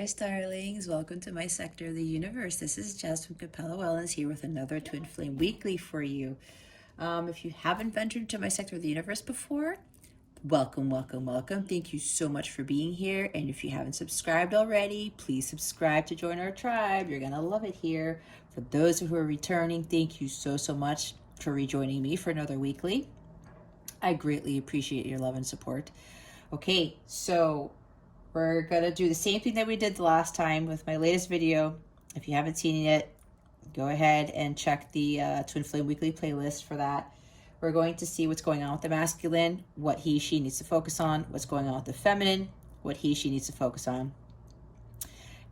guys, darlings. Welcome to my sector of the universe. This is Jess from Capella Wellness here with another Twin Flame Weekly for you. If you haven't ventured to my sector of the universe before, welcome, welcome, welcome. Thank you so much for being here. And if you haven't subscribed already, please subscribe to join our tribe. You're going to love it here. For those who are returning, thank you so much for rejoining me for another weekly. I greatly appreciate your love and support. Okay, so we're going to do the same thing that we did the last time with my latest video. If you haven't seen it yet, go ahead and check the Twin Flame Weekly playlist for that. We're going to see what's going on with the masculine, what he, she needs to focus on, what's going on with the feminine, what he, she needs to focus on.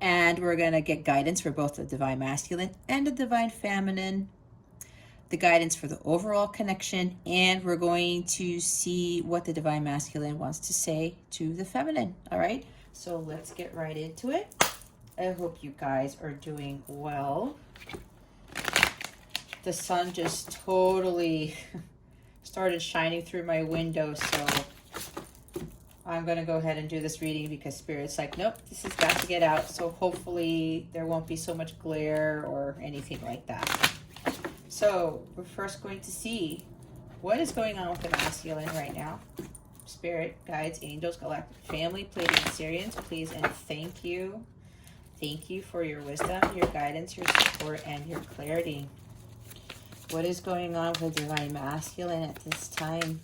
And we're going to get guidance for both the divine masculine and the divine feminine, the guidance for the overall connection, and we're going to see what the divine masculine wants to say to the feminine. All right, so let's get right into it. I hope you guys are doing well. The sun just totally started shining through my window, so I'm going to go ahead and do this reading because Spirit's like, nope, this has got to get out. So hopefully there won't be so much glare or anything like that. So we're first going to see what is going on with the masculine right now. Spirit, guides, angels, galactic family, Pleiadian Syrians, please and thank you. Thank you for your wisdom, your guidance, your support, and your clarity. What is going on with the divine masculine at this time?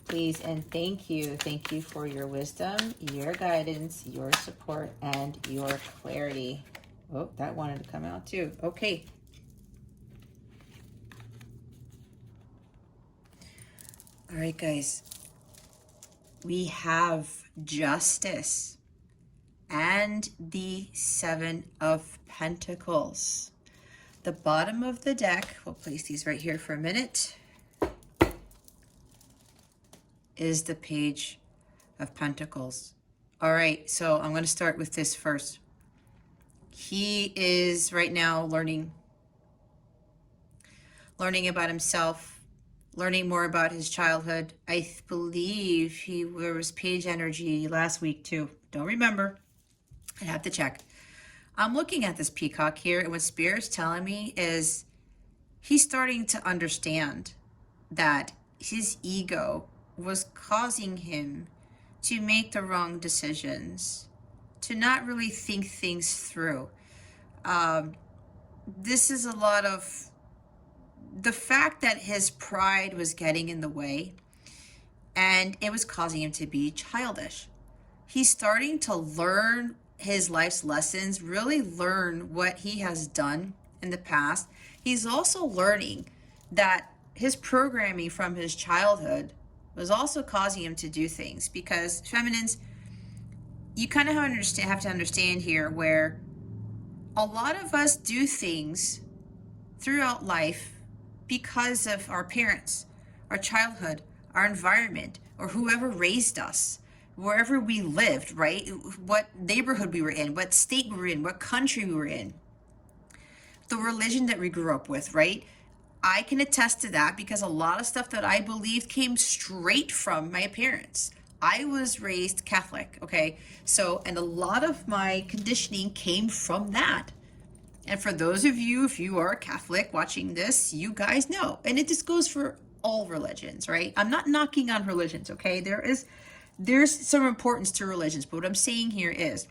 Please and thank you. Thank you for your wisdom, your guidance, your support, and your clarity. Oh, that wanted to come out too. Okay. All right, guys, we have Justice and the Seven of Pentacles. The bottom of the deck, we'll place these right here for a minute, is the Page of Pentacles. All right, so I'm going to start with this first. He is right now learning about himself, learning more about his childhood. I believe there was page energy last week too. Don't remember. I'd have to check. I'm looking at this peacock here, and what Spirit's telling me is he's starting to understand that his ego was causing him to make the wrong decisions, to not really think things through. This is a lot of the fact that his pride was getting in the way and it was causing him to be childish. He's starting to learn his life's lessons, really learn what he has done in the past. He's also learning that his programming from his childhood was also causing him to do things, because feminines, you kind of have to understand here where a lot of us do things throughout life because of our parents, our childhood, our environment, or whoever raised us, wherever we lived, right? What neighborhood we were in, what state we were in, what country we were in, the religion that we grew up with, right? I can attest to that because a lot of stuff that I believed came straight from my parents. I was raised Catholic, okay? So, and a lot of my conditioning came from that. And for those of you, if you are a Catholic watching this, you guys know. And it just goes for all religions, right? I'm not knocking on religions, okay? There's some importance to religions, but what I'm saying here is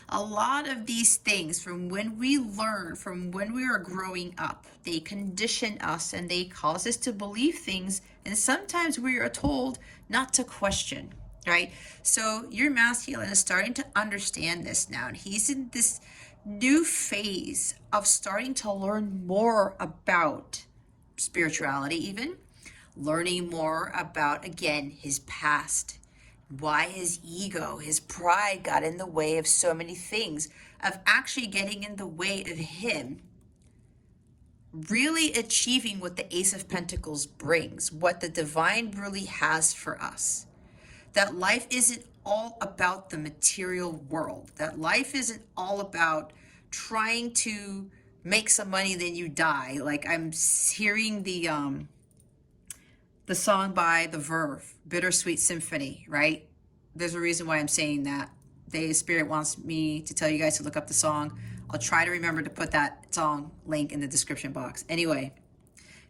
a lot of these things from when we learn, from when we are growing up, they condition us and they cause us to believe things. And sometimes we are told not to question, right? So your masculine is starting to understand this now. And he's in this new phase of starting to learn more about spirituality, even learning more about, again, his past, why his ego, his pride got in the way of so many things, of actually getting in the way of him really achieving what the Ace of Pentacles brings, what the divine really has for us. That life isn't all about the material world. That life isn't all about trying to make some money, then you die. Like I'm hearing the song by The Verve, Bittersweet Symphony, right? There's a reason why I'm saying that. The Spirit wants me to tell you guys to look up the song. I'll try to remember to put that song link in the description box. Anyway,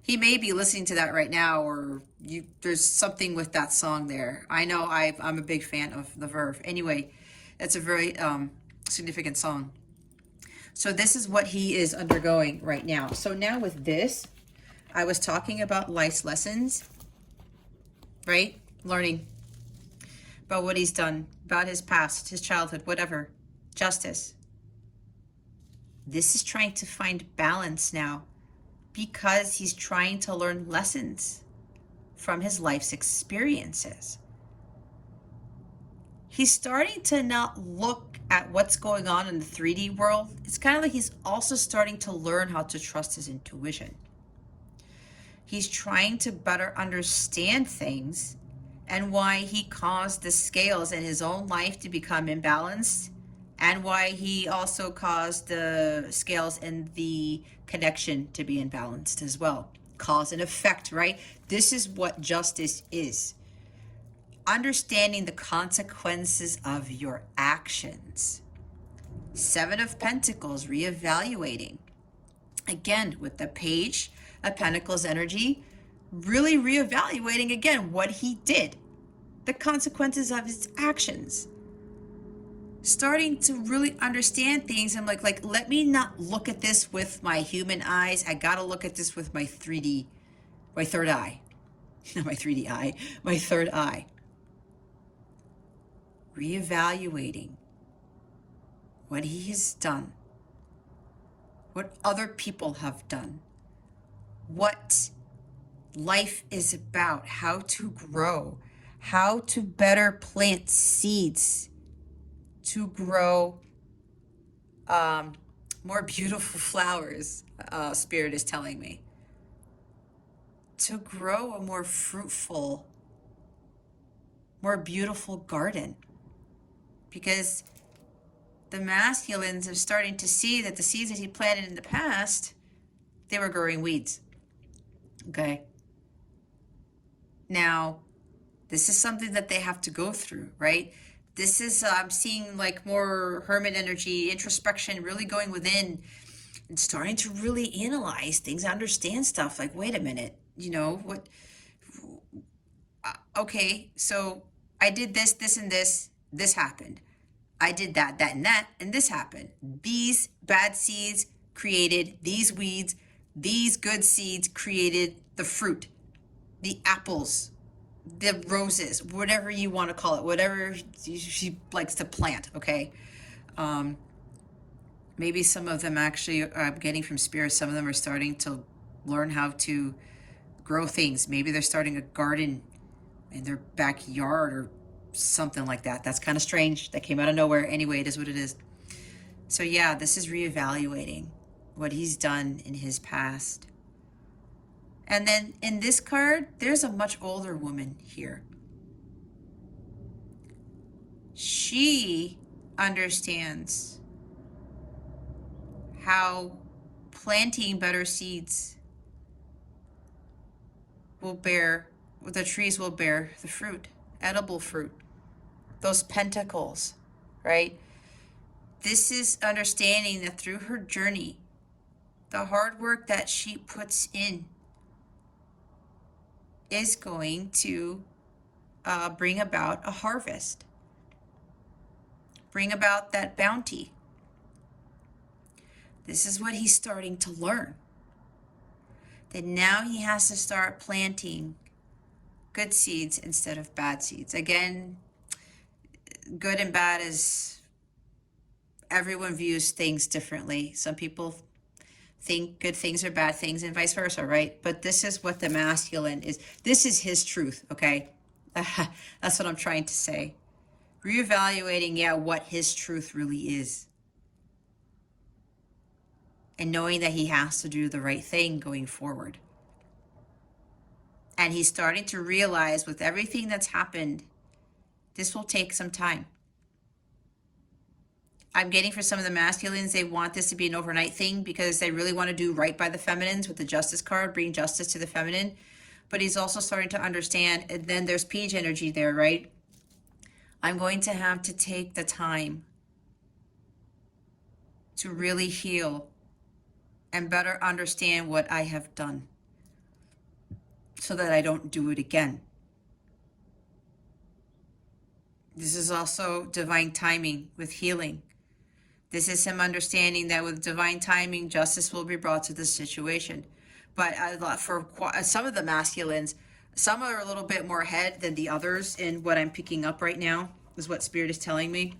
he may be listening to that right now, or there's something with that song there. I know I'm a big fan of the Verve. Anyway, it's a very significant song. So this is what he is undergoing right now. So now with this, I was talking about life's lessons, right? Learning about what he's done, about his past, his childhood, whatever. Justice. This is trying to find balance now because he's trying to learn lessons from his life's experiences. He's starting to not look at what's going on in the 3D world. It's kind of like he's also starting to learn how to trust his intuition. He's trying to better understand things and why he caused the scales in his own life to become imbalanced, and why he also caused the scales in the connection to be imbalanced as well. Cause and effect, right? This is what justice is. Understanding the consequences of your actions. Seven of Pentacles, reevaluating. Again, with the Page of Pentacles energy, really reevaluating again what he did, the consequences of his actions. Starting to really understand things. I'm like, let me not look at this with my human eyes. I got to look at this with my 3D, my third eye. Not my 3D eye, my third eye. Reevaluating what he has done, what other people have done, what life is about, how to grow, how to better plant seeds to grow more beautiful flowers, Spirit is telling me. To grow a more fruitful, more beautiful garden. Because the masculines are starting to see that the seeds that he planted in the past, they were growing weeds. Okay? Now, this is something that they have to go through, right? This is, I'm seeing like more hermit energy, introspection, really going within and starting to really analyze things, understand stuff. Like, wait a minute, what? Okay, so I did this, this, and this happened. I did that, and that, and this happened. These bad seeds created these weeds. These good seeds created the fruit, the apples, the roses, whatever you want to call it, whatever she likes to plant, okay? Maybe some of them actually, I'm getting from Spirit, some of them are starting to learn how to grow things. Maybe they're starting a garden in their backyard or something like that. That's kind of strange. That came out of nowhere. Anyway, it is what it is. So yeah, this is reevaluating what he's done in his past. And then in this card, there's a much older woman here. She understands how planting better seeds will bear, the trees will bear the fruit, edible fruit. Those pentacles, right? This is understanding that through her journey, the hard work that she puts in is going to bring about a harvest, bring about that bounty. This is what he's starting to learn. That now he has to start planting good seeds instead of bad seeds. Again, good and bad is, everyone views things differently. Some people think good things are bad things and vice versa, right? But this is what the masculine is. This is his truth, okay? That's what I'm trying to say. Reevaluating, what his truth really is. And knowing that he has to do the right thing going forward. And he's starting to realize with everything that's happened, this will take some time. I'm getting for some of the masculines, they want this to be an overnight thing because they really want to do right by the feminines with the Justice card, bring justice to the feminine. But he's also starting to understand, and then there's Page energy there, right? I'm going to have to take the time to really heal and better understand what I have done so that I don't do it again. This is also divine timing with healing. This is him understanding that with divine timing, justice will be brought to the situation. But for some of the masculines, some are a little bit more ahead than the others in what I'm picking up right now, is what Spirit is telling me.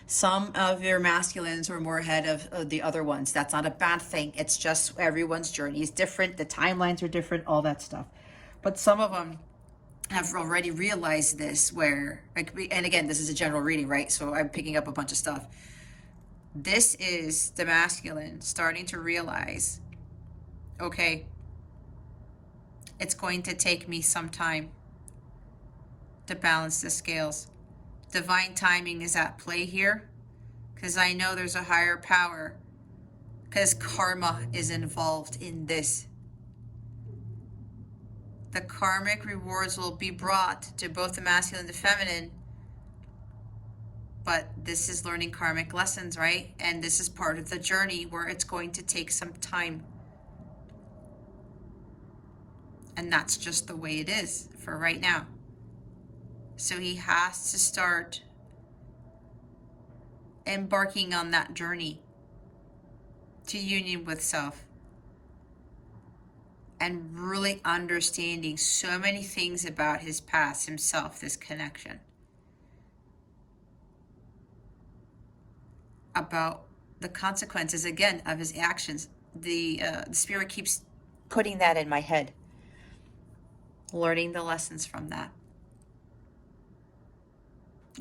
Some of your masculines are more ahead of the other ones. That's not a bad thing. It's just everyone's journey is different. The timelines are different, all that stuff. But some of them have already realized this where, like, and again, this is a general reading, right? So I'm picking up a bunch of stuff. This is the masculine starting to realize, okay, it's going to take me some time to balance the scales. Divine timing is at play here because I know there's a higher power, because karma is involved in this. The karmic rewards will be brought to both the masculine and the feminine, but this is learning karmic lessons, right? And this is part of the journey where it's going to take some time. And that's just the way it is for right now. So he has to start embarking on that journey to union with self and really understanding so many things about his past, himself, this connection, about the consequences, again, of his actions. The Spirit keeps putting that in my head, learning the lessons from that.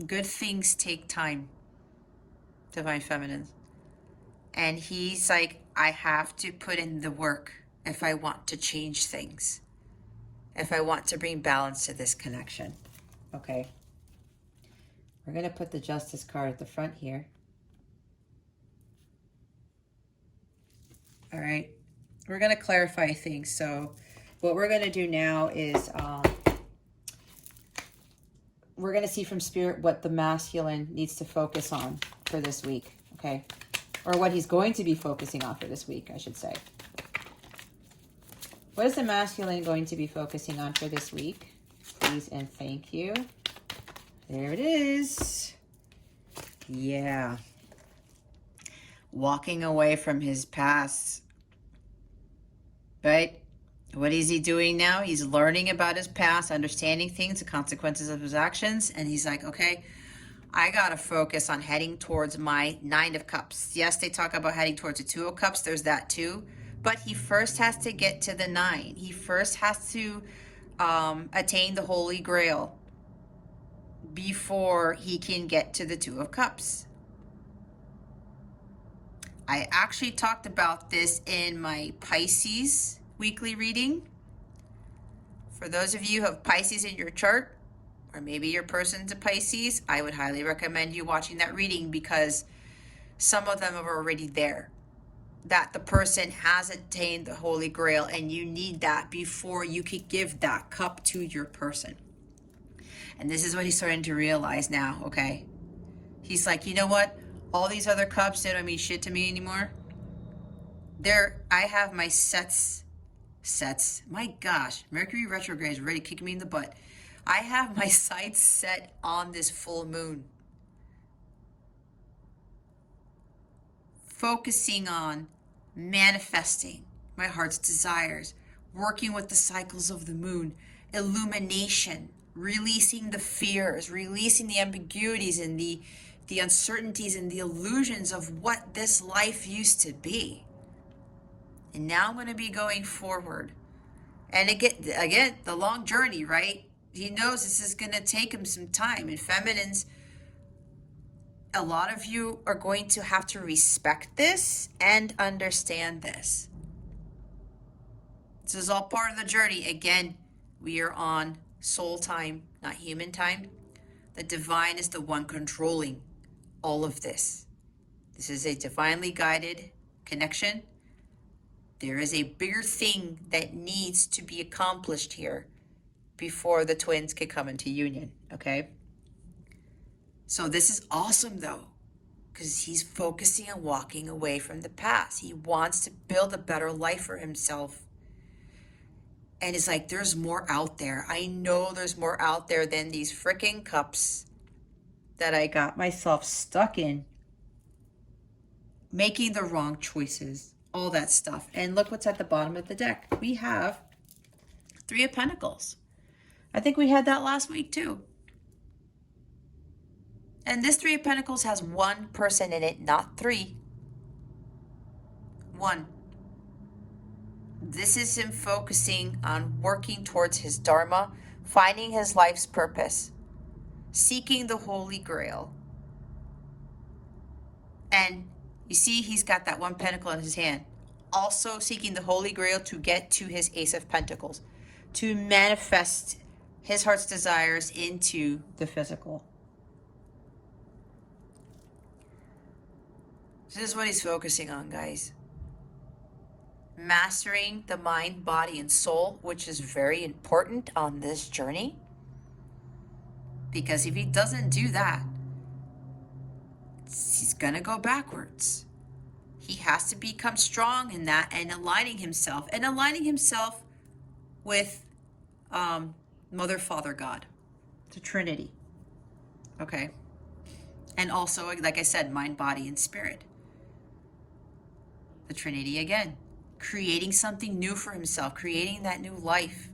Good things take time, Divine Feminine. And he's like, I have to put in the work if I want to change things, if I want to bring balance to this connection. Okay. We're going to put the Justice card at the front here. All right. We're going to clarify things. So what we're going to do now is we're going to see from Spirit what the masculine needs to focus on for this week. Okay. Or what he's going to be focusing on for this week, I should say. What is the masculine going to be focusing on for this week? Please and thank you. There it is. Yeah. Walking away from his past. Right? What is he doing now? He's learning about his past, understanding things, the consequences of his actions. And he's like, okay, I got to focus on heading towards my 9 of Cups. Yes, they talk about heading towards the 2 of Cups. There's that too. But he first has to get to the 9. He first has to attain the Holy Grail before he can get to the 2 of Cups. I actually talked about this in my Pisces weekly reading. For those of you who have Pisces in your chart, or maybe your person's a Pisces, I would highly recommend you watching that reading, because some of them are already there. That the person has attained the Holy Grail, and you need that before you could give that cup to your person. And this is what he's starting to realize now, okay? He's like, you know what? All these other cups, they don't mean shit to me anymore. I have my sets. My gosh, Mercury retrograde is ready to kick me in the butt. I have my sights set on this full moon. Focusing on manifesting my heart's desires, working with the cycles of the moon, illumination, releasing the fears, releasing the ambiguities and the uncertainties and the illusions of what this life used to be. And now I'm going to be going forward. And again, the long journey, right? He knows this is going to take him some time. And feminines, a lot of you are going to have to respect this and understand this. This is all part of the journey. Again, we are on soul time, not human time. The divine is the one controlling all of this. This is a divinely guided connection. There is a bigger thing that needs to be accomplished here before the twins can come into union, okay? So this is awesome though, because he's focusing on walking away from the past. He wants to build a better life for himself. And it's like, there's more out there. I know there's more out there than these freaking cups that I got myself stuck in, making the wrong choices, all that stuff. And look what's at the bottom of the deck. We have Three of Pentacles. I think we had that last week too. And this Three of Pentacles has one person in it, not three. One. This is him focusing on working towards his dharma, finding his life's purpose, seeking the Holy Grail. And you see, he's got that one pentacle in his hand. Also seeking the Holy Grail to get to his Ace of Pentacles, to manifest his heart's desires into the physical. This is what he's focusing on, guys. Mastering the mind, body, and soul, which is very important on this journey. Because if he doesn't do that, he's going to go backwards. He has to become strong in that and aligning himself with Mother, Father, God, the Trinity. Okay. And also, like I said, mind, body, and spirit. The Trinity again. Creating something new for himself, creating that new life.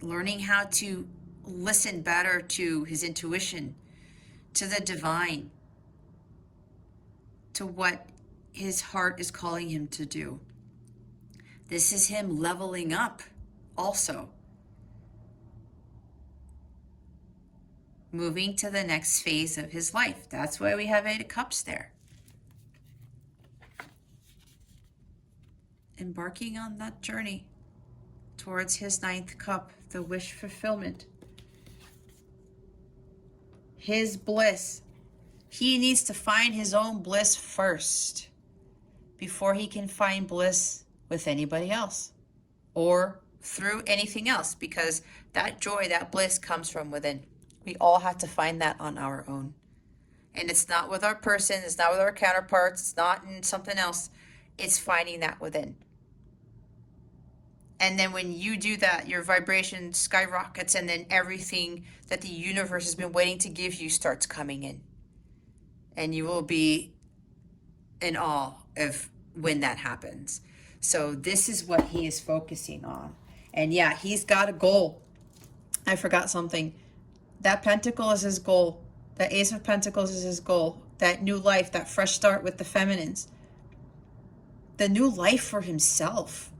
Learning how to listen better to his intuition, to the divine, to what his heart is calling him to do. This is him leveling up also. Moving to the next phase of his life. That's why we have Eight of Cups there. Embarking on that journey towards his ninth cup, the wish fulfillment. His bliss. He needs to find his own bliss first before he can find bliss with anybody else or through anything else, because that joy, that bliss comes from within. We all have to find that on our own. And it's not with our person, it's not with our counterparts, it's not in something else. It's finding that within. And then when you do that, your vibration skyrockets, and then everything that the universe has been waiting to give you starts coming in. And you will be in awe of when that happens. So this is what he is focusing on. And yeah, he's got a goal. I forgot something. That pentacle is his goal. That Ace of Pentacles is his goal. That new life, that fresh start with the feminines. The new life for himself.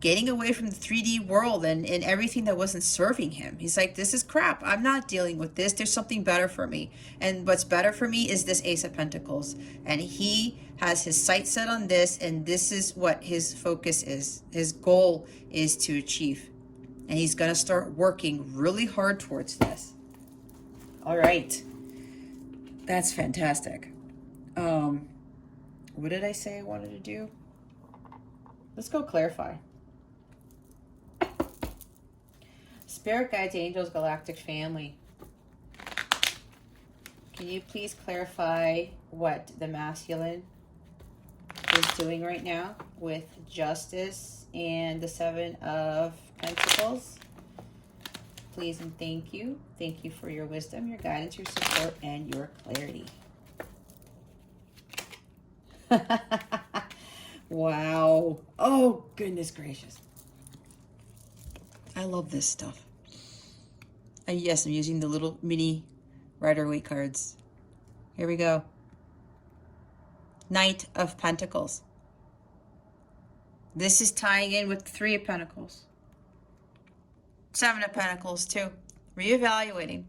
Getting away from the 3D world and everything that wasn't serving him. He's like, this is crap. I'm not dealing with this. There's something better for me. And what's better for me is this Ace of Pentacles. And he has his sight set on this, and this is what his focus is. His goal is to achieve. And he's going to start working really hard towards this. All right. That's fantastic. What did I say I wanted to do? Let's go clarify. Spirit guides, angels, galactic family. Can you please clarify what the masculine is doing right now with justice and the Seven of Pentacles? Please and thank you. Thank you for your wisdom, your guidance, your support, and your clarity. Wow. Oh, goodness gracious. I love this stuff. Yes, I'm using the little mini Rider-Waite cards. Here we go. Knight of Pentacles. This is tying in with Three of Pentacles. Seven of Pentacles too. Reevaluating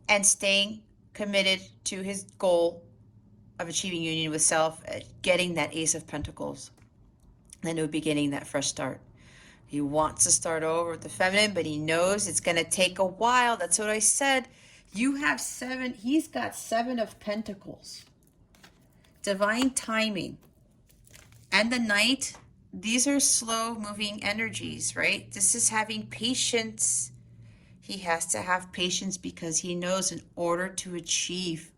and staying committed to his goal of achieving union with self, getting that Ace of Pentacles, a new beginning, that fresh start. He wants to start over with the feminine, but he knows it's going to take a while. That's what I said. You have seven. He's got Seven of Pentacles. Divine timing. And the Knight, these are slow moving energies, right? This is having patience. He has to have patience because he knows in order to achieve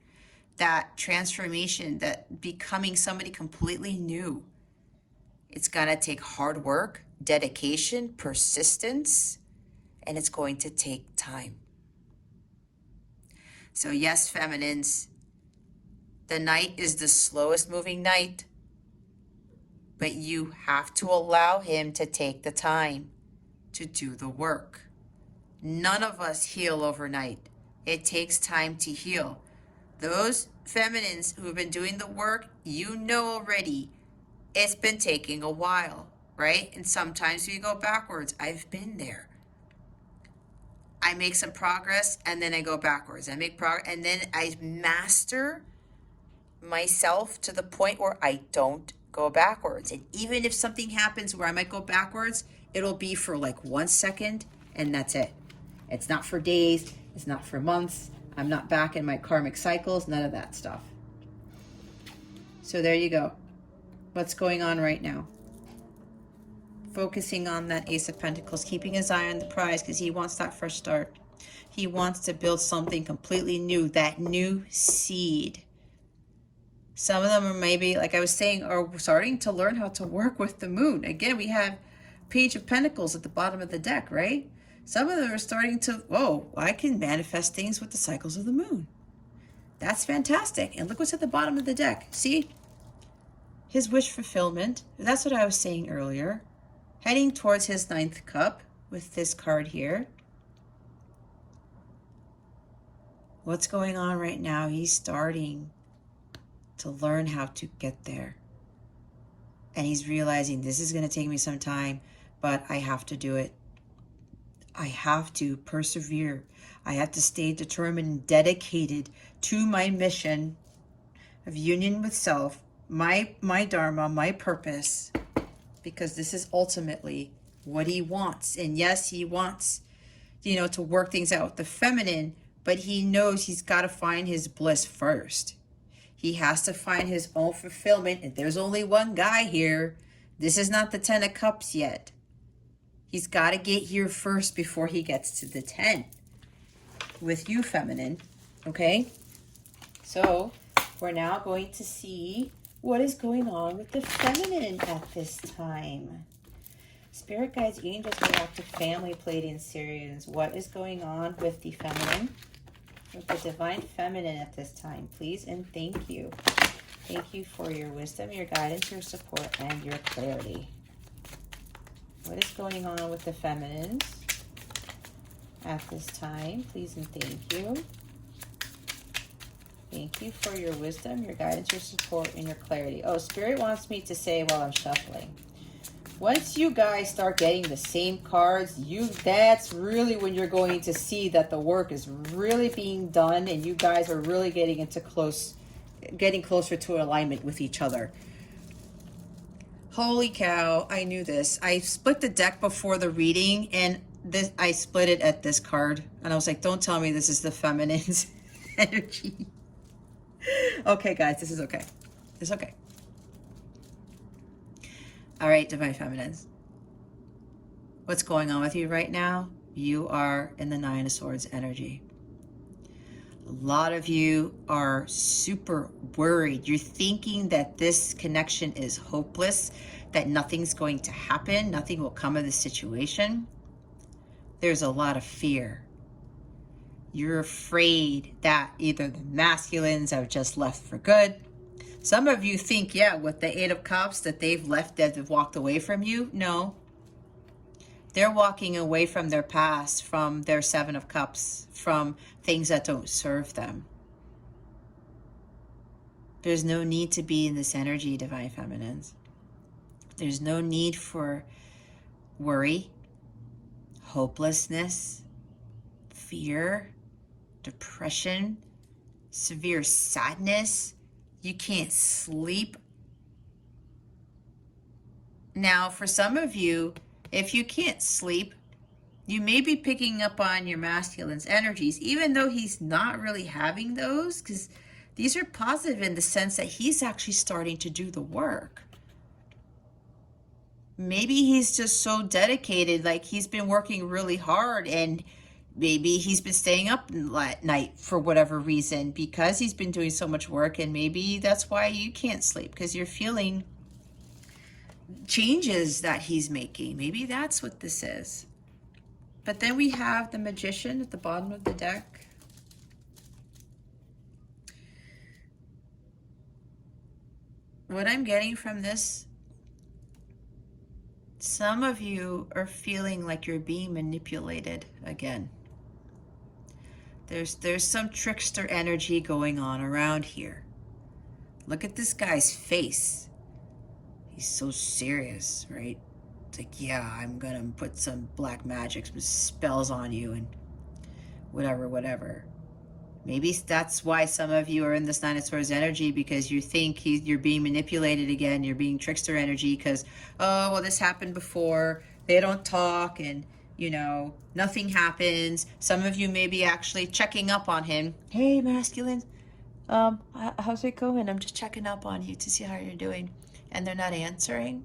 that transformation, that becoming somebody completely new, it's going to take hard work, dedication, persistence, and it's going to take time. So yes, feminines, the night is the slowest moving night, but you have to allow him to take the time to do the work. None of us heal overnight. It takes time to heal. Those feminines who have been doing the work, you know already, it's been taking a while, right? And sometimes we go backwards. I've been there. I make some progress and then I go backwards. I make progress and then I master myself to the point where I don't go backwards. And even if something happens where I might go backwards, it'll be for like 1 second and that's it. It's not for days. It's not for months. I'm not back in my karmic cycles, none of that stuff. So there you go. What's going on right now? Focusing on that Ace of Pentacles, keeping his eye on the prize because he wants that fresh start. He wants to build something completely new, that new seed. Some of them are maybe, like I was saying, are starting to learn how to work with the moon. Again, we have Page of Pentacles at the bottom of the deck, right? Some of them are starting to, whoa, I can manifest things with the cycles of the moon. That's fantastic. And look what's at the bottom of the deck. See? His wish fulfillment. That's what I was saying earlier. Heading towards his 9th cup with this card here. What's going on right now? He's starting to learn how to get there. And he's realizing this is going to take me some time, but I have to do it. I have to persevere. I have to stay determined and dedicated to my mission of union with self, my dharma, my purpose, because this is ultimately what he wants. And yes, he wants, to work things out with the feminine, but he knows he's got to find his bliss first. He has to find his own fulfillment. And there's only one guy here. This is not the 10 of Cups yet. He's got to get here first before he gets to the 10 with you, feminine. Okay? So we're now going to see what is going on with the feminine at this time. Spirit guides, angels, galactic family, Pleiadian Sirians. What is going on with the feminine? With the divine feminine at this time, please and thank you. Thank you for your wisdom, your guidance, your support, and your clarity. What is going on with the feminines at this time, please and thank you. Thank you for your wisdom, your guidance, your support, and your clarity. Oh, Spirit wants me to say while I'm shuffling. Once you guys start getting the same cards, that's really when you're going to see that the work is really being done and you guys are really getting closer to alignment with each other. Holy cow, I knew this. I split the deck before the reading and I split it at this card. And I was like, don't tell me this is the feminine's energy. Okay, guys, this is okay. It's okay. All right, divine feminines. What's going on with you right now? You are in the 9 of Swords energy. A lot of you are super worried. You're thinking that this connection is hopeless, that nothing's going to happen, nothing will come of this situation. There's a lot of fear. You're afraid that either the masculines have just left for good. Some of you think, yeah, with the 8 of Cups that they've left, that they've walked away from you. No. They're walking away from their past, from their 7 of Cups, from things that don't serve them. There's no need to be in this energy, divine feminines. There's no need for worry, hopelessness, fear, depression, severe sadness. You can't sleep. Now, for some of you, if you can't sleep, you may be picking up on your masculine's energies, even though he's not really having those, because these are positive in the sense that he's actually starting to do the work. Maybe he's just so dedicated, like he's been working really hard and Maybe he's been staying up at night for whatever reason because he's been doing so much work, and maybe that's why you can't sleep, because you're feeling changes that he's making. Maybe that's what this is. But then we have the Magician at the bottom of the deck. What I'm getting from this, some of you are feeling like you're being manipulated again. There's some trickster energy going on around here. Look at this guy's face. He's so serious, right? It's like, yeah, I'm gonna put some black magic, some spells on you and whatever. Maybe that's why some of you are in this Nine of Swords energy, because you think you're being manipulated again. You're being trickster energy because, oh, well, this happened before. They don't talk, and nothing happens. Some of you may be actually checking up on him. Hey, masculine, how's it going? I'm just checking up on you to see how you're doing. And they're not answering.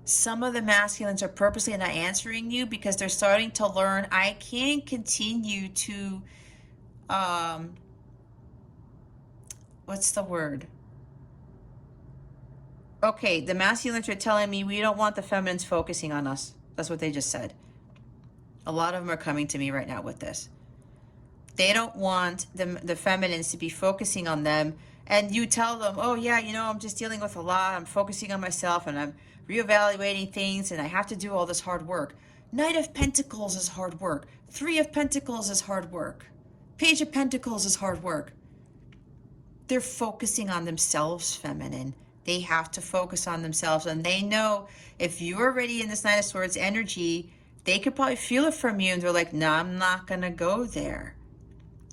Some of the masculines are purposely not answering you because they're starting to learn, I can't continue to, what's the word? Okay, the masculines are telling me we don't want the feminines focusing on us. That's what they just said. A lot of them are coming to me right now with this. They don't want the feminines to be focusing on them. And you tell them, oh yeah, I'm just dealing with a lot. I'm focusing on myself and I'm reevaluating things and I have to do all this hard work. Knight of Pentacles is hard work. Three of Pentacles is hard work. Page of Pentacles is hard work. They're focusing on themselves, feminine. They have to focus on themselves, and they know if you're already in this Nine of Swords energy, they could probably feel it from you, and they're like, no, I'm not going to go there.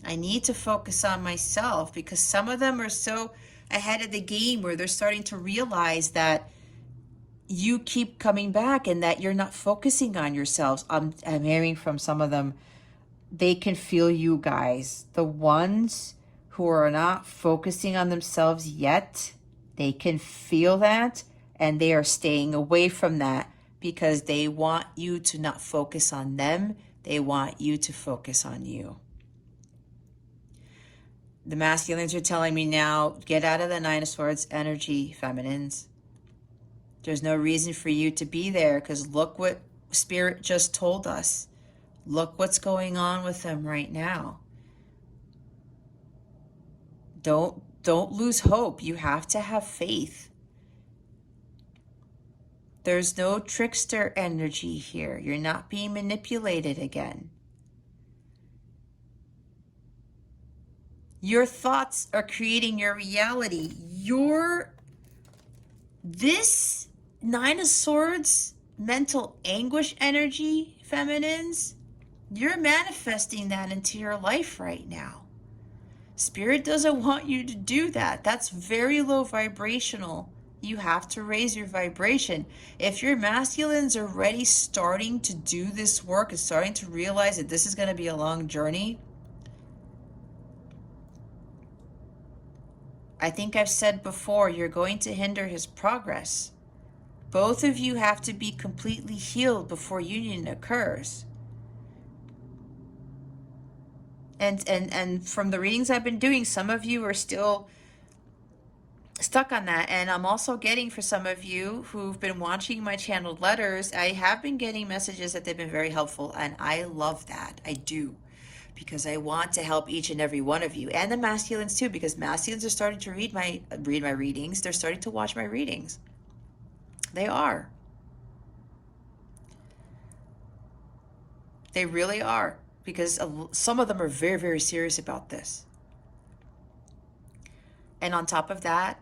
I need to focus on myself, because some of them are so ahead of the game where they're starting to realize that you keep coming back and that you're not focusing on yourselves. I'm hearing from some of them, they can feel you guys. The ones who are not focusing on themselves yet, they can feel that, and they are staying away from that because they want you to not focus on them. They want you to focus on you. The masculines are telling me now, get out of the Nine of Swords energy, feminines. There's no reason for you to be there, because look what Spirit just told us. Look what's going on with them right now. Don't lose hope. You have to have faith. There's no trickster energy here. You're not being manipulated again. Your thoughts are creating your reality. This Nine of Swords mental anguish energy, feminines, you're manifesting that into your life right now. Spirit doesn't want you to do that. That's very low vibrational. You have to raise your vibration. If your masculines are already starting to do this work and starting to realize that this is going to be a long journey, I think I've said before, you're going to hinder his progress. Both of you have to be completely healed before union occurs. And from the readings I've been doing, some of you are still stuck on that. And I'm also getting, for some of you who've been watching my channeled letters, I have been getting messages that they've been very helpful. And I love that. I do. Because I want to help each and every one of you. And the masculines too, because masculines are starting to read my readings. They're starting to watch my readings. They are. They really are. Because some of them are very, very serious about this. And on top of that,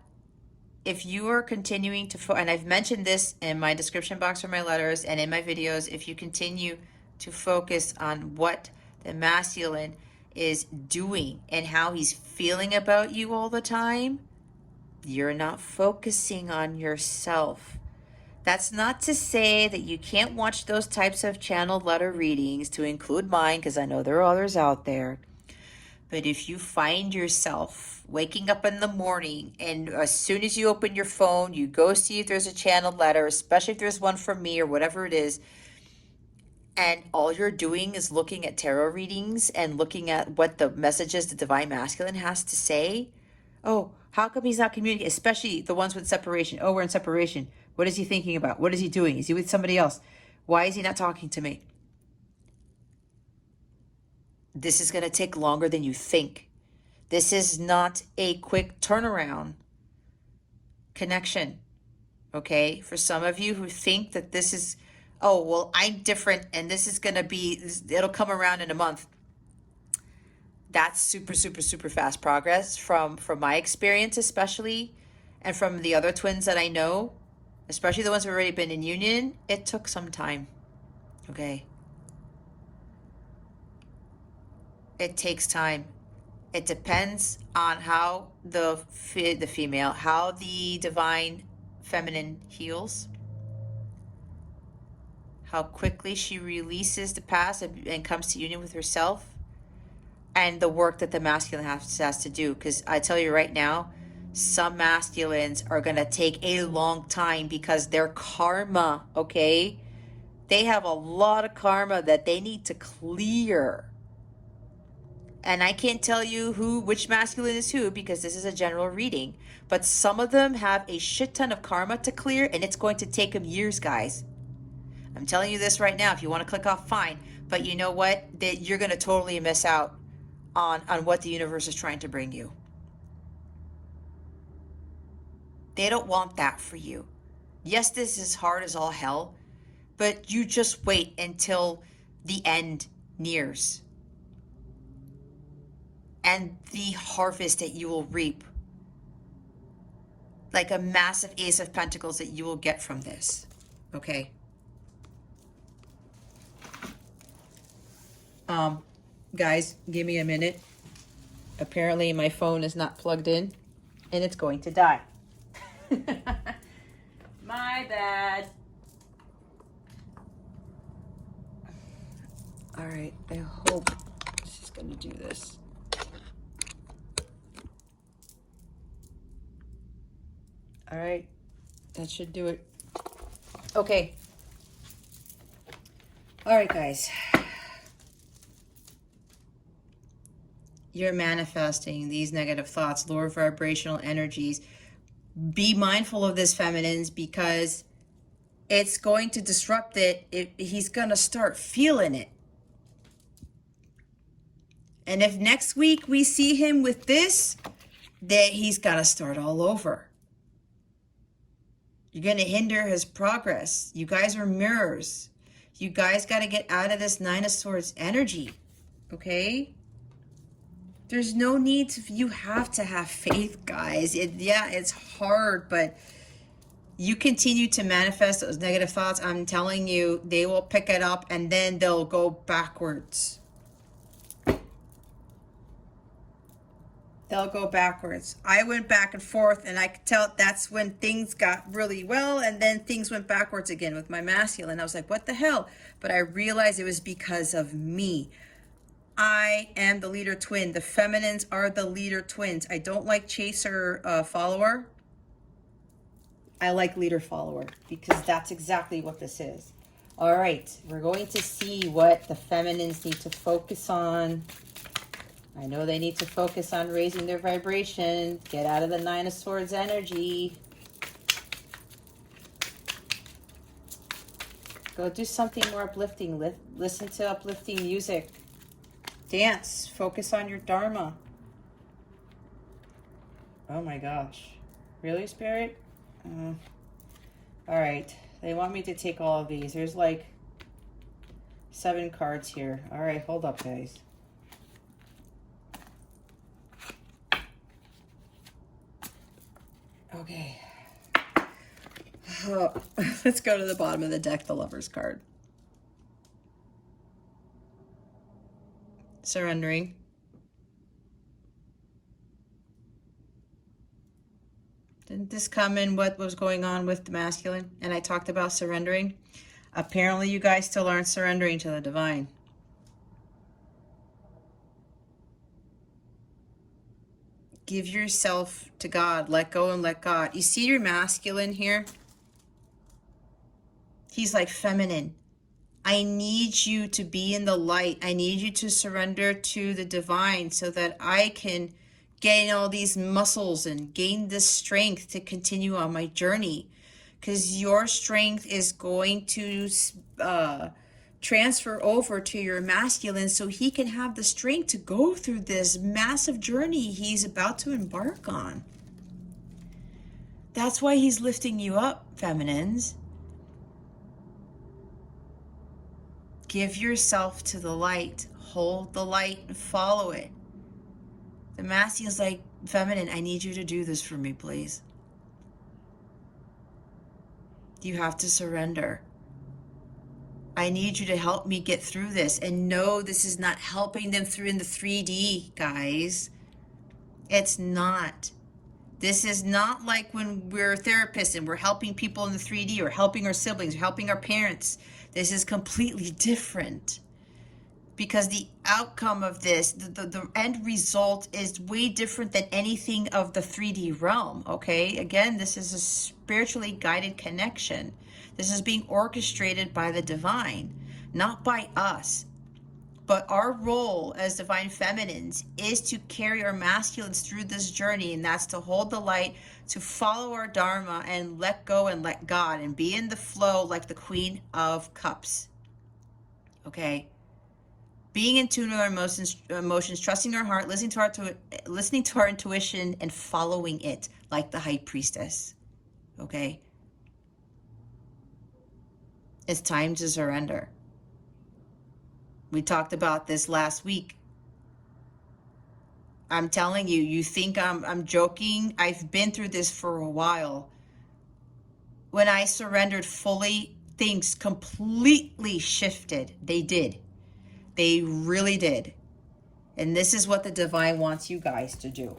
if you are continuing to, and I've mentioned this in my description box for my letters and in my videos, if you continue to focus on what the masculine is doing and how he's feeling about you all the time, you're not focusing on yourself. That's not to say that you can't watch those types of channeled letter readings, to include mine, because I know there are others out there. But if you find yourself waking up in the morning and as soon as you open your phone, you go see if there's a channeled letter, especially if there's one from me or whatever it is, and all you're doing is looking at tarot readings and looking at what the messages the divine masculine has to say, oh, how come he's not communicating? Especially the ones with separation. Oh, we're in separation. What is he thinking about? What is he doing? Is he with somebody else? Why is he not talking to me? This is going to take longer than you think. This is not a quick turnaround connection. Okay? For some of you who think that this is, oh, well, I'm different and this is going to be, it'll come around in a month. That's super, super, super fast progress from my experience, especially, and from the other twins that I know, especially the ones who've already been in union. It took some time. Okay? It takes time. It depends on how the female, how the divine feminine heals, how quickly she releases the past and comes to union with herself, and the work that the masculine has to do. Because I tell you right now, some masculines are going to take a long time because their karma, okay? They have a lot of karma that they need to clear. And I can't tell you which masculine is who because this is a general reading. But some of them have a shit ton of karma to clear, and it's going to take them years, guys. I'm telling you this right now. If you want to click off, fine. But you know what? That you're going to totally miss out on what the universe is trying to bring you. They don't want that for you. Yes, this is hard as all hell, but you just wait until the end nears. And the harvest that you will reap, like a massive Ace of Pentacles that you will get from this. Okay? Guys, give me a minute. Apparently my phone is not plugged in and it's going to die. My bad. All right, I hope this is going to do this. All right, that should do it. Okay. All right, guys. You're manifesting these negative thoughts, lower vibrational energies. Be mindful of this, feminines, because it's going to disrupt it. He's going to start feeling it. And if next week we see him with this, then he's got to start all over. You're going to hinder his progress. You guys are mirrors. You guys got to get out of this Nine of Swords energy. Okay? There's no need to, you have to have faith, guys. It's hard, but you continue to manifest those negative thoughts. I'm telling you, they will pick it up and then they'll go backwards. They'll go backwards. I went back and forth, and I could tell that's when things got really well, and then things went backwards again with my masculine. I was like, what the hell? But I realized it was because of me. I am the leader twin. The feminines are the leader twins. I don't like chaser follower. I like leader follower because that's exactly what this is. All right, we're going to see what the feminines need to focus on. I know they need to focus on raising their vibration. Get out of the Nine of Swords energy. Go do something more uplifting. Listen to uplifting music. Dance. Focus on your dharma. Oh my gosh. Really, Spirit? All right. They want me to take all of these. There's like 7 cards here. All right, hold up, guys. Okay. Oh, let's go to the bottom of the deck, the Lover's card. Surrendering. Didn't this come in what was going on with the masculine? And I talked about surrendering. Apparently you guys still aren't surrendering to the divine. Give yourself to God. Let go and let God. You see your masculine here? He's like feminine. I need you to be in the light. I need you to surrender to the divine so that I can gain all these muscles and gain this strength to continue on my journey. Because your strength is going to transfer over to your masculine so he can have the strength to go through this massive journey he's about to embark on. That's why he's lifting you up, feminines. Give yourself to the light. Hold the light and follow it. The masculine is like, feminine, I need you to do this for me, please. You have to surrender. I need you to help me get through this. And no, this is not helping them through in the 3D, guys. It's not. This is not like when we're therapists and we're helping people in the 3D or helping our siblings or helping our parents. This is completely different. Because the outcome of this, the end result is way different than anything of the 3D realm, okay? Again, this is a spiritually guided connection. This is being orchestrated by the divine, not by us. But our role as divine feminines is to carry our masculines through this journey, and that's to hold the light, to follow our dharma, and let go and let God, and be in the flow like the Queen of Cups, okay? Being in tune with our emotions, trusting our heart, listening to our intuition, and following it like the High Priestess, okay? It's time to surrender. We talked about this last week. I'm telling you, you think I'm joking? I've been through this for a while. When I surrendered fully, things completely shifted. They did. They really did. And this is what the divine wants you guys to do.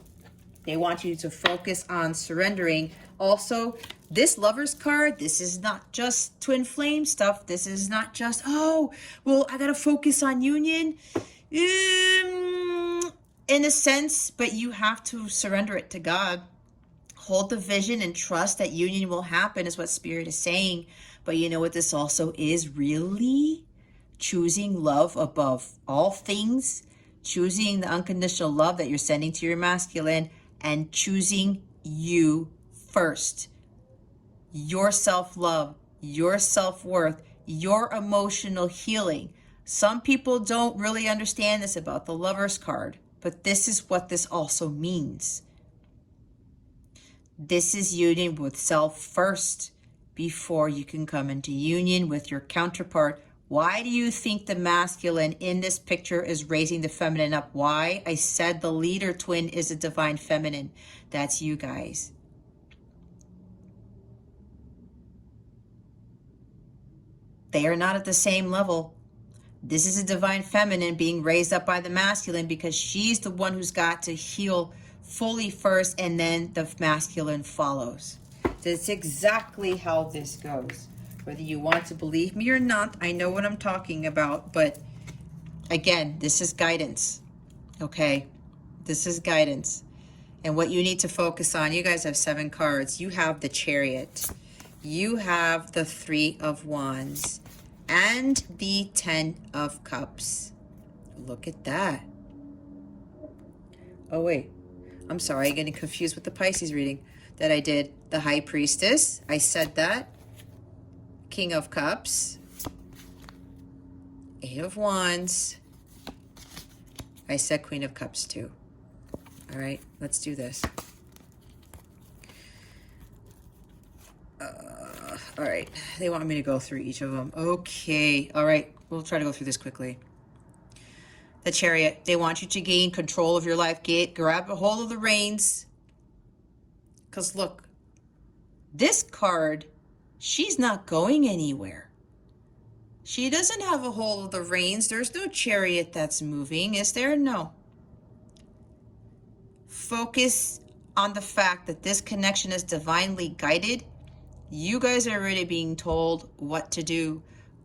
They want you to focus on surrendering. Also, this Lover's card, this is not just twin flame stuff. This is not just, oh, well, I got to focus on union. In a sense, but you have to surrender it to God. Hold the vision and trust that union will happen is what Spirit is saying. But you know what this also is really? Choosing love above all things, choosing the unconditional love that you're sending to your masculine, and choosing you first. Your self-love, your self-worth, your emotional healing. Some people don't really understand this about the Lover's card, but this is what this also means. This is union with self first before you can come into union with your counterpart. Why do you think the masculine in this picture is raising the feminine up? Why? I said the leader twin is a divine feminine. That's you guys. They are not at the same level. This is a divine feminine being raised up by the masculine because she's the one who's got to heal fully first, and then the masculine follows. That's exactly how this goes. Whether you want to believe me or not, I know what I'm talking about, but again, this is guidance, okay? This is guidance. And what you need to focus on, you guys have 7 cards. You have the Chariot. You have the 3 of Wands and the 10 of Cups. Look at that. Oh, wait. I'm sorry, I'm getting confused with the Pisces reading that I did. The High Priestess, I said that. King of Cups, 8 of Wands. I said Queen of Cups too. All right, let's do this. All right, they want me to go through each of them. Okay, all right, we'll try to go through this quickly. The Chariot, they want you to gain control of your life. Grab a hold of the reins. Because look, this card, she's not going anywhere. She doesn't have a hold of the reins. There's no chariot that's moving, is there? No. Focus on the fact that this connection is divinely guided. You guys are already being told what to do,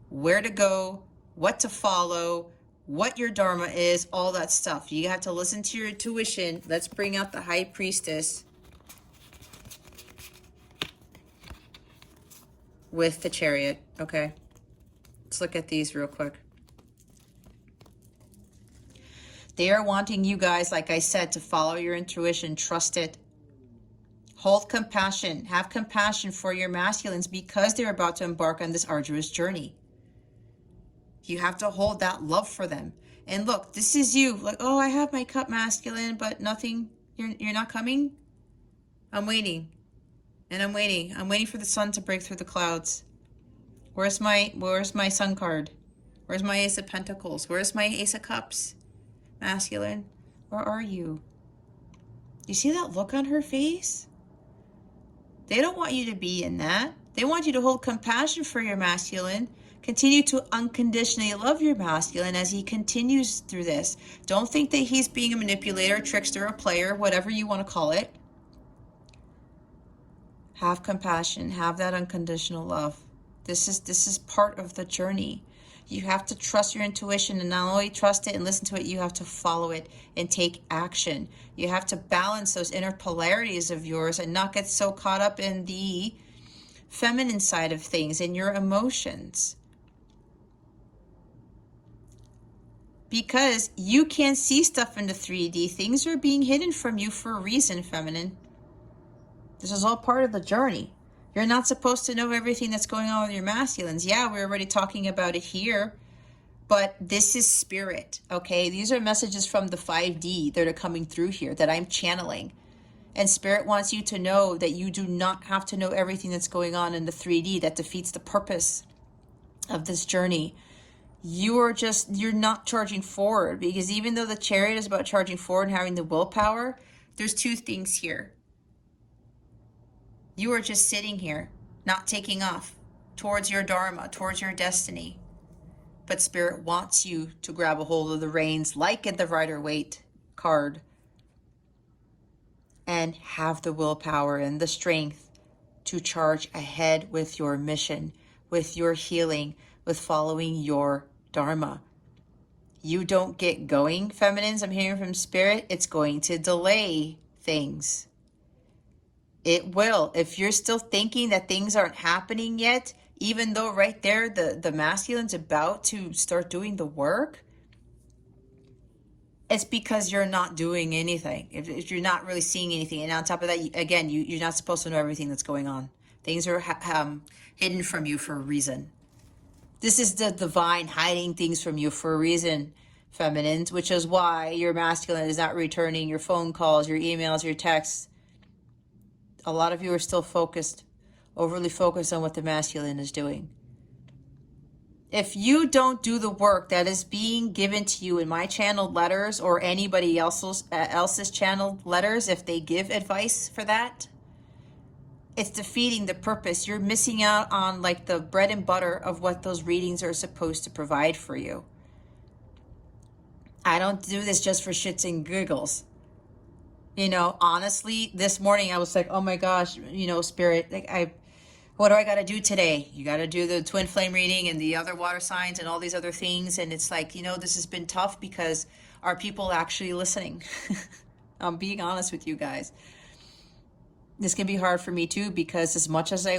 where to go, what to follow, what your dharma is, all that stuff. You have to listen to your intuition. Let's bring out the High Priestess with the Chariot, okay? Let's look at these real quick. They are wanting you guys, like I said, to follow your intuition, trust it. Hold compassion, have compassion for your masculines because they're about to embark on this arduous journey. You have to hold that love for them. And look, this is you. Like, oh, I have my cup, masculine, but nothing. You're not coming? I'm waiting. And I'm waiting. I'm waiting for the sun to break through the clouds. Where's my sun card? Where's my Ace of Pentacles? Where's my Ace of Cups? Masculine, where are you? You see that look on her face? They don't want you to be in that. They want you to hold compassion for your masculine. Continue to unconditionally love your masculine as he continues through this. Don't think that he's being a manipulator, trickster, a player, whatever you want to call it. Have compassion. Have that unconditional love. This is part of the journey. You have to trust your intuition, and not only trust it and listen to it, you have to follow it and take action. You have to balance those inner polarities of yours and not get so caught up in the feminine side of things and your emotions. Because you can't see stuff in the 3D. Things are being hidden from you for a reason, feminine. This is all part of the journey. You're not supposed to know everything that's going on with your masculines. Yeah, we're already talking about it here, but this is spirit, okay? These are messages from the 5D that are coming through here that I'm channeling. And spirit wants you to know that you do not have to know everything that's going on in the 3D. That defeats the purpose of this journey. You're not charging forward, because even though the Chariot is about charging forward and having the willpower, there's two things here. You are just sitting here, not taking off towards your dharma, towards your destiny. But spirit wants you to grab a hold of the reins, like in the Rider-Waite card, and have the willpower and the strength to charge ahead with your mission, with your healing, with following your dharma. You don't get going, feminines, I'm hearing from spirit, it's going to delay things. It will. If you're still thinking that things aren't happening yet, even though right there the masculine's about to start doing the work, it's because you're not doing anything. If you're not really seeing anything. And on top of that, again, you're not supposed to know everything that's going on. Things are hidden from you for a reason. This is the divine hiding things from you for a reason, feminines, which is why your masculine is not returning your phone calls, your emails, your texts. A lot of you are still overly focused on what the masculine is doing. If you don't do the work that is being given to you in my channeled letters or anybody else's channeled letters, if they give advice for that, it's defeating the purpose. You're missing out on like the bread and butter of what those readings are supposed to provide for you. I don't do this just for shits and giggles. You know, honestly, this morning I was like, oh my gosh, you know, spirit, like what do I got to do today? You got to do the twin flame reading and the other water signs and all these other things. And it's like, you know, this has been tough because are people actually listening? I'm being honest with you guys. This can be hard for me too, because as much as I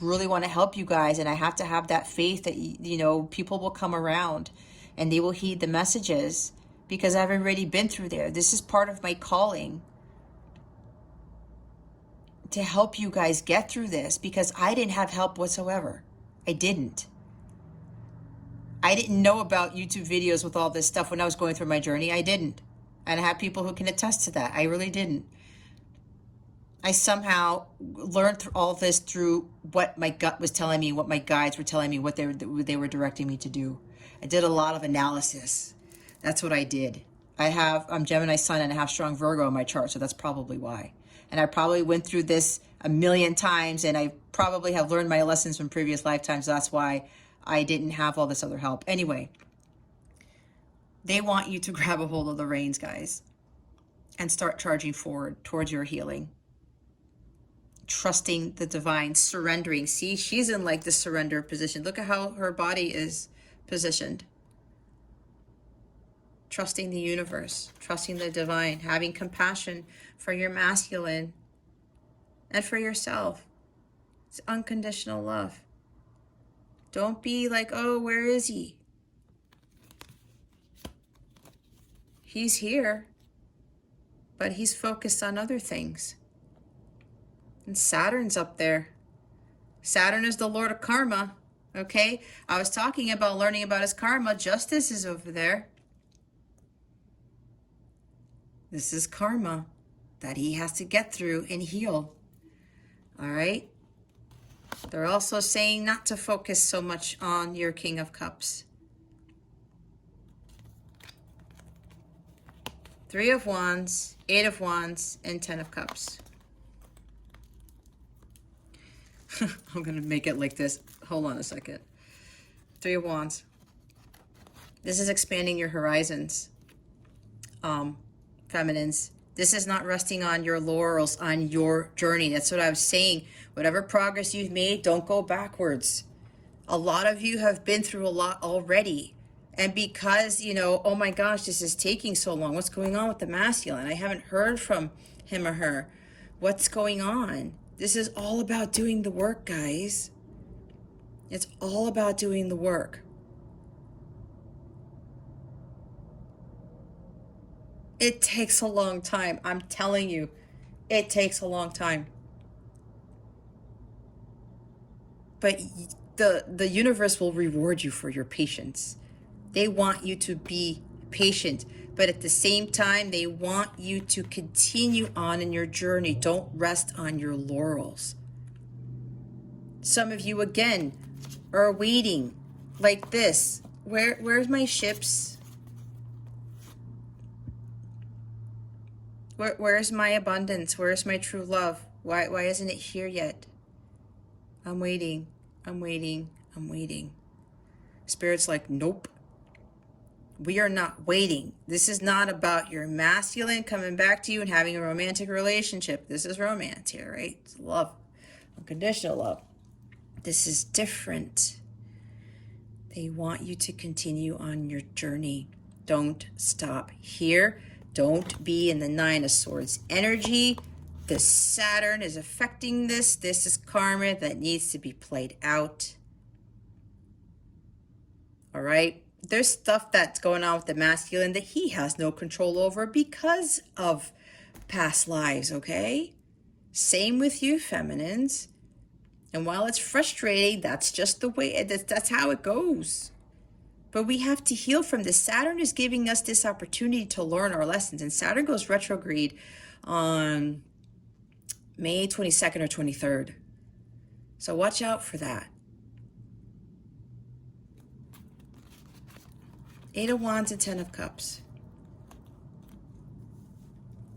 really want to help you guys, and I have to have that faith that, you know, people will come around and they will heed the messages, because I've already been through there. This is part of my calling to help you guys get through this, because I didn't have help whatsoever. I didn't know about YouTube videos with all this stuff when I was going through my journey. I didn't. And I have people who can attest to that. I really didn't. I somehow learned all this through what my gut was telling me, what my guides were telling me, what they were directing me to do. I did a lot of analysis. That's what I did. I'm Gemini Sun and I have strong Virgo in my chart, so that's probably why. And I probably went through this a million times, and I probably have learned my lessons from previous lifetimes. So that's why I didn't have all this other help. Anyway, they want you to grab a hold of the reins, guys, and start charging forward towards your healing. Trusting the divine, surrendering. See, she's in like the surrender position. Look at how her body is positioned. Trusting the universe, trusting the divine, having compassion for your masculine and for yourself. It's unconditional love. Don't be like, oh, where is he? He's here, but he's focused on other things. And Saturn's up there. Saturn is the Lord of karma, okay? I was talking about learning about his karma. Justice is over there. This is karma that he has to get through and heal. All right? They're also saying not to focus so much on your King of Cups. 3 of Wands, 8 of Wands, and 10 of Cups. I'm going to make it like this. Hold on a second. 3 of Wands. This is expanding your horizons, feminines. This is not resting on your laurels, on your journey. That's what I was saying. Whatever progress you've made, don't go backwards. A lot of you have been through a lot already. And because, you know, oh my gosh, this is taking so long. What's going on with the masculine? I haven't heard from him or her. What's going on? This is all about doing the work, guys. It's all about doing the work. It takes a long time. I'm telling you, it takes a long time. But the universe will reward you for your patience. They want you to be patient, but at the same time, they want you to continue on in your journey. Don't rest on your laurels. Some of you, again, are waiting like this. Where's my ships? Where's my abundance? Where's my true love? Why isn't it here yet? I'm waiting. I'm waiting. I'm waiting. Spirit's like, nope. We are not waiting. This is not about your masculine coming back to you and having a romantic relationship. This is romance here, right? It's love. Unconditional love. This is different. They want you to continue on your journey. Don't stop here. Don't be in the 9 of Swords energy. The Saturn is affecting this. This is karma that needs to be played out. All right? There's stuff that's going on with the masculine that he has no control over because of past lives, okay? Same with you, feminines. And while it's frustrating, that's just the way, that's how it goes. But we have to heal from this. Saturn is giving us this opportunity to learn our lessons. And Saturn goes retrograde on May 22nd or 23rd. So watch out for that. 8 of Wands and 10 of Cups.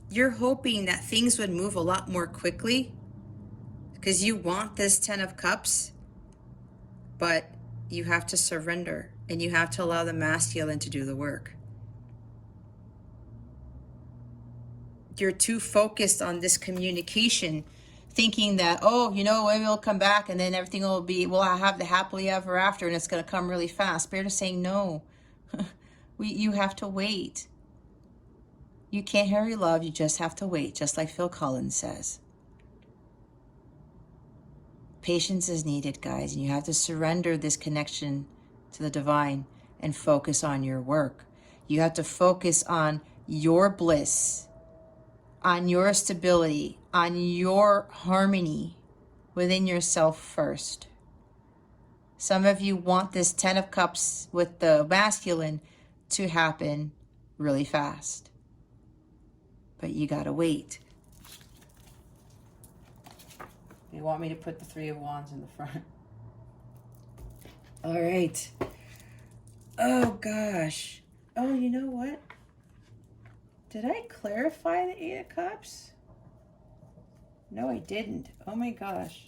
You're hoping that things would move a lot more quickly because you want this 10 of Cups, but you have to surrender and you have to allow the masculine to do the work. You're too focused on this communication, thinking that, oh, you know, maybe it'll come back and then everything will be, well, I have the happily ever after and it's going to come really fast. Spirit is saying, no, you have to wait. You can't hurry love, you just have to wait, just like Phil Collins says. Patience is needed, guys, and you have to surrender this connection to the divine and focus on your work. You have to focus on your bliss, on your stability, on your harmony within yourself first. Some of you want this 10 of Cups with the masculine to happen really fast. But you gotta wait. You want me to put the 3 of Wands in the front? All right. Oh, gosh. Oh, you know what? Did I clarify the 8 of Cups? No, I didn't. Oh, my gosh.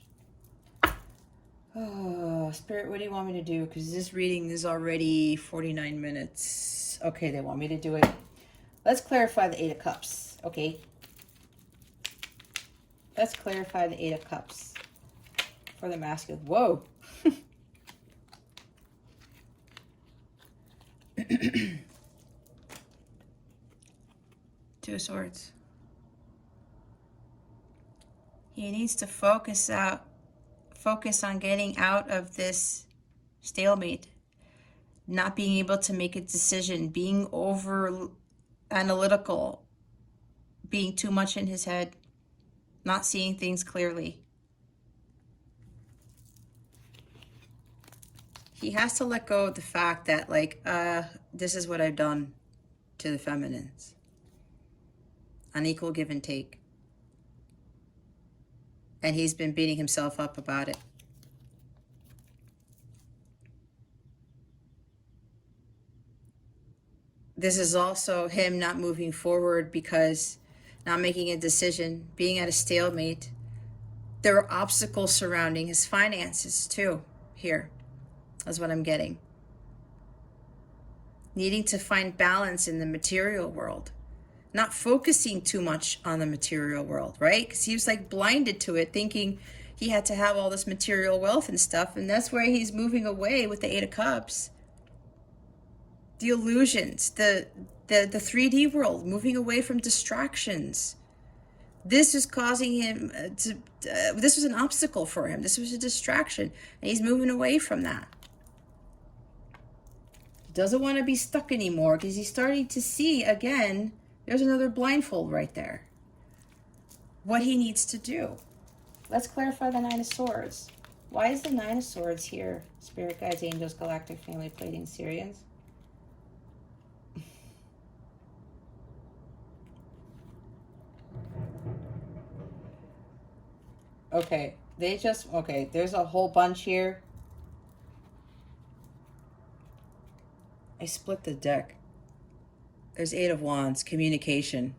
Oh, Spirit, what do you want me to do? Because this reading is already 49 minutes. Okay, they want me to do it. Let's clarify the 8 of Cups, okay? Let's clarify the 8 of Cups for the masculine. Whoa. 2 of Swords. He needs to focus on getting out of this stalemate, not being able to make a decision, being over analytical, being too much in his head, not seeing things clearly. He has to let go of the fact that, like, this is what I've done to the feminines. Unequal give and take. And he's been beating himself up about it. This is also him not moving forward because not making a decision, being at a stalemate. There are obstacles surrounding his finances too, here. That's what I'm getting. Needing to find balance in the material world. Not focusing too much on the material world, right? Because he was like blinded to it, thinking he had to have all this material wealth and stuff. And that's where he's moving away with the Eight of Cups. The illusions, the 3D world, moving away from distractions. This is causing him this was an obstacle for him. This was a distraction. And he's moving away from that. He doesn't want to be stuck anymore because he's starting to see, again, there's another blindfold right there. What he needs to do. Let's clarify the Nine of Swords. Why is the Nine of Swords here? Spirit guides, angels, galactic family, Pleiadian, Sirians. Okay, there's a whole bunch here. I split the deck. There's Eight of Wands, communication.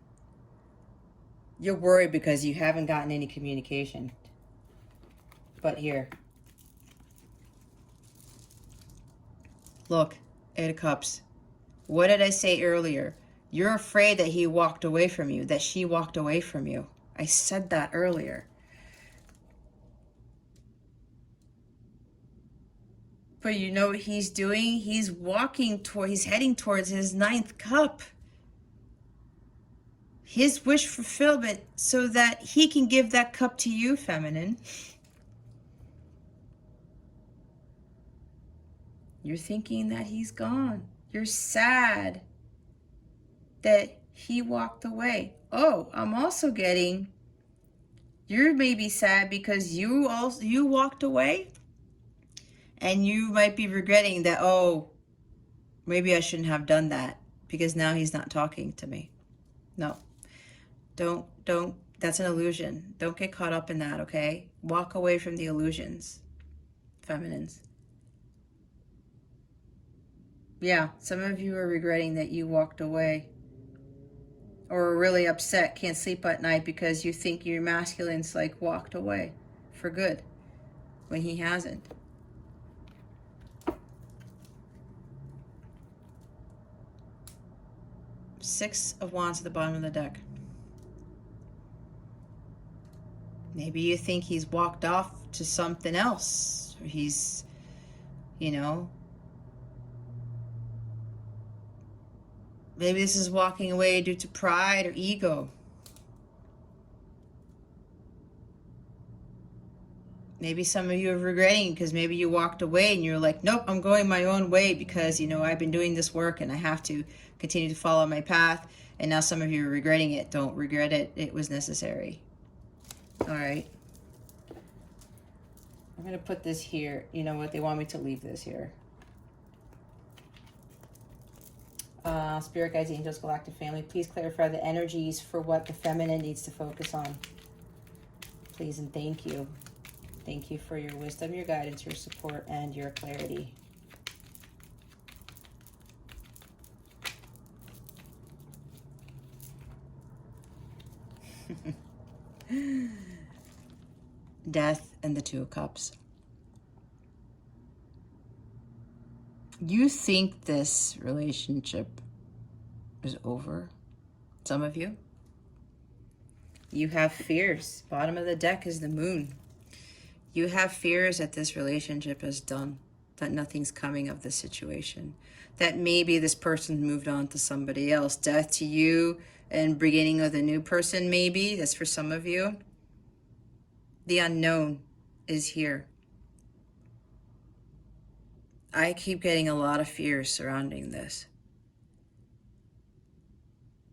You're worried because you haven't gotten any communication. But here. Look, Eight of Cups. What did I say earlier? You're afraid that he walked away from you, that she walked away from you. I said that earlier. But you know what he's doing? He's heading towards his ninth cup. His wish fulfillment so that he can give that cup to you, feminine. You're thinking that he's gone. You're sad that he walked away. Oh, I'm also getting, you're maybe sad because you walked away. And you might be regretting that, oh, maybe I shouldn't have done that because now he's not talking to me. No, don't, that's an illusion. Don't get caught up in that, okay? Walk away from the illusions, feminines. Yeah, some of you are regretting that you walked away or are really upset, can't sleep at night because you think your masculine's like walked away for good when he hasn't. Six of Wands at the bottom of the deck. Maybe you think he's walked off to something else. He's, you know, maybe this is walking away due to pride or ego. Maybe some of you are regretting because maybe you walked away and you're like, nope, I'm going my own way because, you know, I've been doing this work and I have to continue to follow my path. And now some of you are regretting it. Don't regret it. It was necessary. All right. I'm going to put this here. You know what? They want me to leave this here. Spirit guides, angels, galactic family, please clarify the energies for what the feminine needs to focus on. Please and thank you. Thank you for your wisdom, your guidance, your support, and your clarity. Death and the Two of Cups. You think this relationship is over? Some of you. You have fears. Bottom of the deck is the Moon. You have fears that this relationship is done, that nothing's coming of this situation, that maybe this person moved on to somebody else. Death to you and beginning of the new person, maybe. That's for some of you. The unknown is here. I keep getting a lot of fears surrounding this.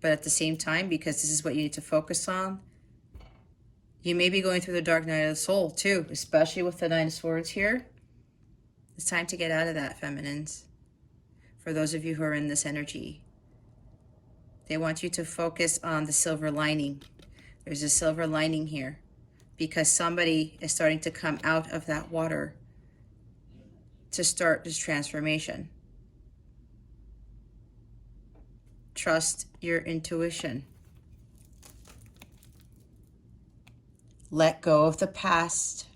But at the same time, because this is what you need to focus on, you may be going through the dark night of the soul too, especially with the Nine of Swords here. It's time to get out of that, feminines. For those of you who are in this energy, they want you to focus on the silver lining. There's a silver lining here because somebody is starting to come out of that water to start this transformation. Trust your intuition. Let go of the past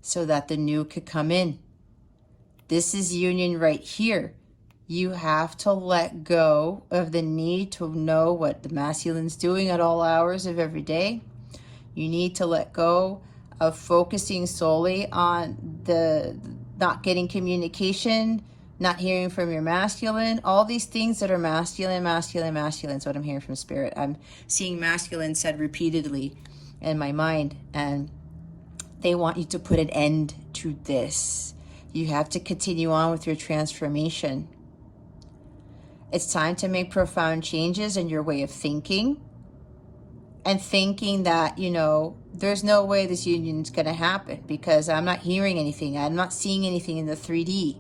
so that the new could come in. This is union right here. You have to let go of the need to know what the masculine's doing at all hours of every day. You need to let go of focusing solely on the not getting communication, not hearing from your masculine, all these things that are masculine is what I'm hearing from spirit. I'm seeing masculine said repeatedly in my mind, and they want you to put an end to this. You have to continue on with your transformation. It's time to make profound changes in your way of thinking, and thinking that, you know, there's no way this union's going to happen because I'm not hearing anything. I'm not seeing anything in the 3D.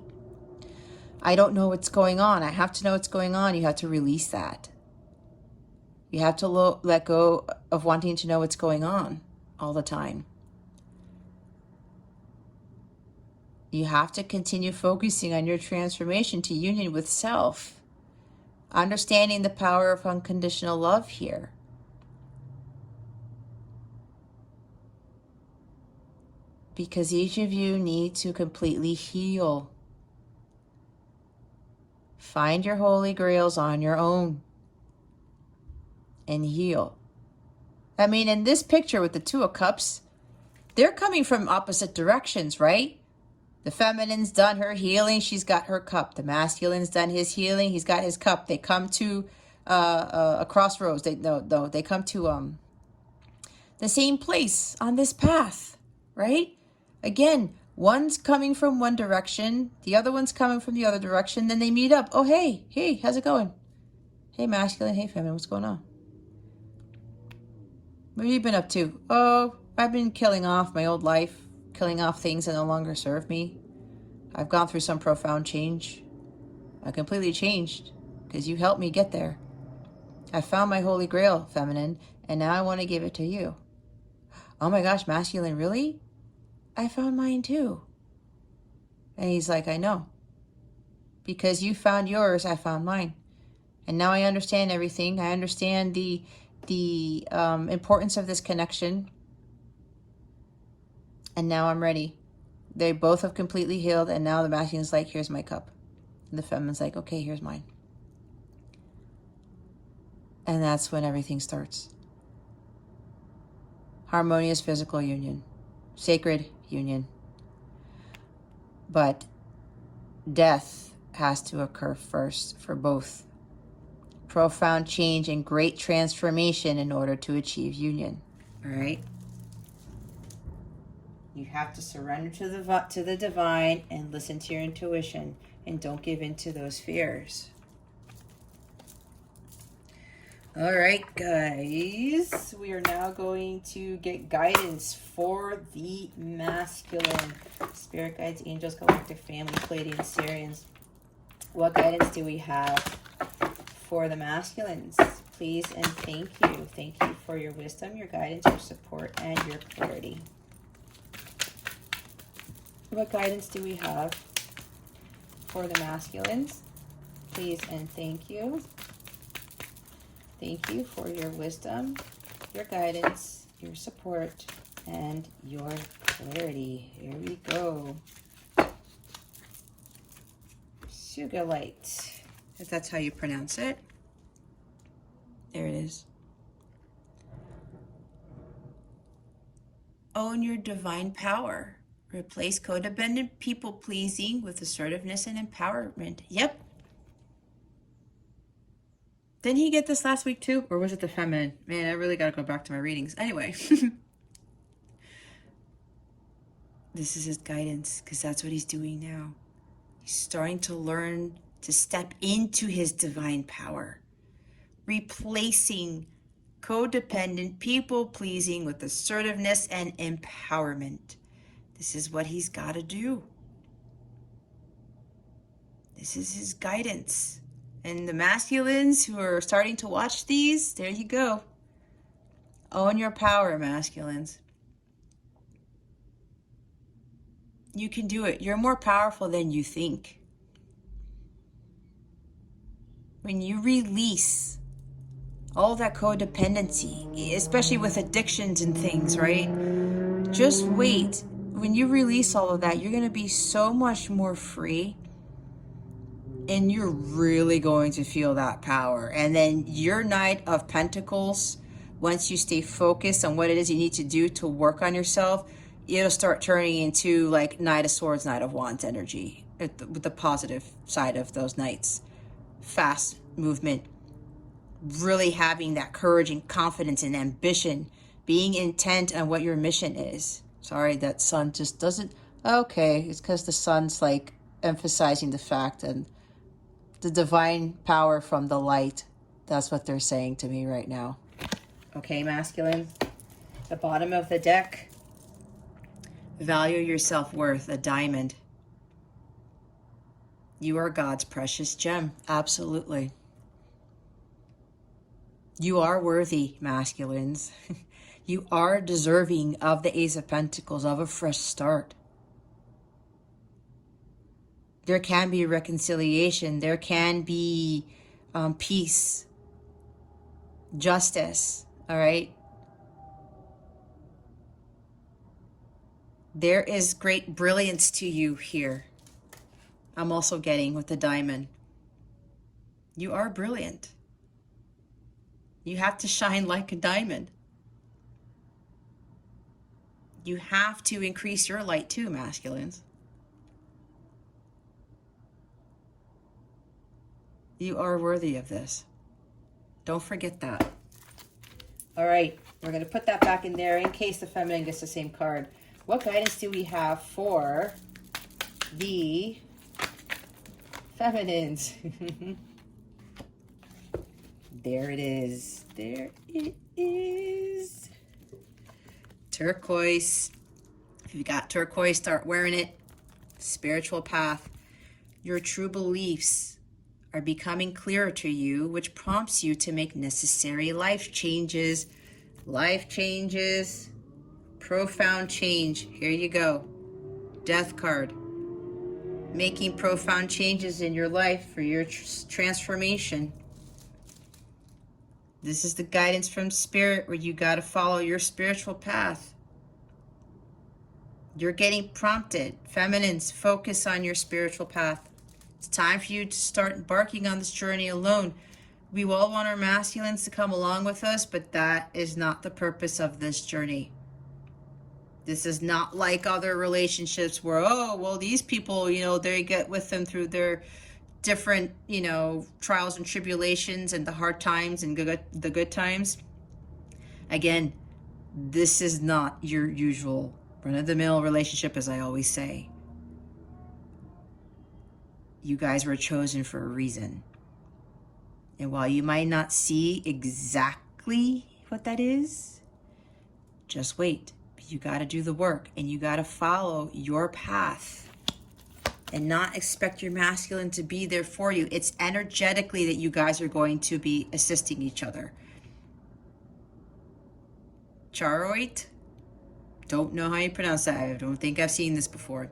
I don't know what's going on. I have to know what's going on. You have to release that. You have to let go of wanting to know what's going on all the time. You have to continue focusing on your transformation to union with self. Understanding the power of unconditional love here. Because each of you need to completely heal. Find your holy grails on your own and heal. I mean, in this picture with the Two of Cups, they're coming from opposite directions, right? The feminine's done her healing. She's got her cup. The masculine's done his healing. He's got his cup. They come to a crossroads. They come to the same place on this path, right? Again, one's coming from one direction. The other one's coming from the other direction. Then they meet up. Oh, hey, how's it going? Hey, masculine. Hey, feminine. What's going on? What have you been up to? Oh, I've been killing off my old life, killing off things that no longer serve me. I've gone through some profound change. I completely changed because you helped me get there. I found my holy grail, feminine, and now I want to give it to you. Oh my gosh, masculine, really? I found mine too. And he's like, I know. Because you found yours, I found mine. And now I understand everything. I understand the importance of this connection. And now I'm ready. They both have completely healed, and now the masculine's like, here's my cup. And the feminine's like, okay, here's mine. And that's when everything starts. Harmonious physical union. Sacred union. But death has to occur first for both. Profound change and great transformation in order to achieve union. All right? You have to surrender to the divine and listen to your intuition, and don't give in to those fears. All right, guys. We are now going to get guidance for the masculine. Spirit guides, angels, galactic family, Pleiadians, Sirians. What guidance do we have for the masculines? Please and thank you. Thank you for your wisdom, your guidance, your support, and your clarity. What guidance do we have for the masculines? Please and thank you. Thank you for your wisdom, your guidance, your support, and your clarity. Here we go. Sugarlight, if that's how you pronounce it. There it is. Own your divine power. Replace codependent people-pleasing with assertiveness and empowerment. Yep. Didn't he get this last week too? Or was it the feminine? Man, I really got to go back to my readings. Anyway. This is his guidance because that's what he's doing now. He's starting to learn to step into his divine power, replacing codependent people pleasing with assertiveness and empowerment. This is what he's got to do. This is his guidance. And the masculines who are starting to watch these, there you go. Own your power, masculines. You can do it. You're more powerful than you think. When you release all that codependency, especially with addictions and things, right? Just wait. When you release all of that, you're going to be so much more free. And you're really going to feel that power. And then your Knight of Pentacles, once you stay focused on what it is you need to do to work on yourself, it'll start turning into like Knight of Swords, Knight of Wands energy, with the positive side of those knights. Fast movement, really having that courage and confidence and ambition, being intent on what your mission is. Sorry, that sun just doesn't... Okay, it's because the sun's like emphasizing the fact and the divine power from the light. That's what they're saying to me right now. Okay, masculine. The bottom of the deck. Value your self-worth, a diamond. You are God's precious gem. Absolutely. You are worthy, masculines. You are deserving of the Ace of Pentacles, of a fresh start. There can be reconciliation. There can be peace, justice, all right? There is great brilliance to you here. I'm also getting with the diamond. You are brilliant. You have to shine like a diamond. You have to increase your light too, masculines. You are worthy of this. Don't forget that. All right, we're going to put that back in there in case the feminine gets the same card. What guidance do we have for the feminines? There it is. There it is. Turquoise. If you got turquoise, start wearing it. Spiritual path. Your true beliefs are becoming clearer to you, which prompts you to make necessary life changes. Life changes. Profound change. Here you go. Death card. Making profound changes in your life for your transformation. This is the guidance from Spirit where you got to follow your spiritual path. You're getting prompted. Feminines, focus on your spiritual path. It's time for you to start embarking on this journey alone. We all want our masculines to come along with us, but that is not the purpose of this journey. This is not like other relationships where, oh, well, these people, you know, they get with them through their different, you know, trials and tribulations and the hard times and the good times. Again, this is not your usual run-of-the-mill relationship, as I always say. You guys were chosen for a reason. And while you might not see exactly what that is, just wait. You got to do the work and you got to follow your path and not expect your masculine to be there for you. It's energetically that you guys are going to be assisting each other. Charoite? Don't know how you pronounce that. I don't think I've seen this before.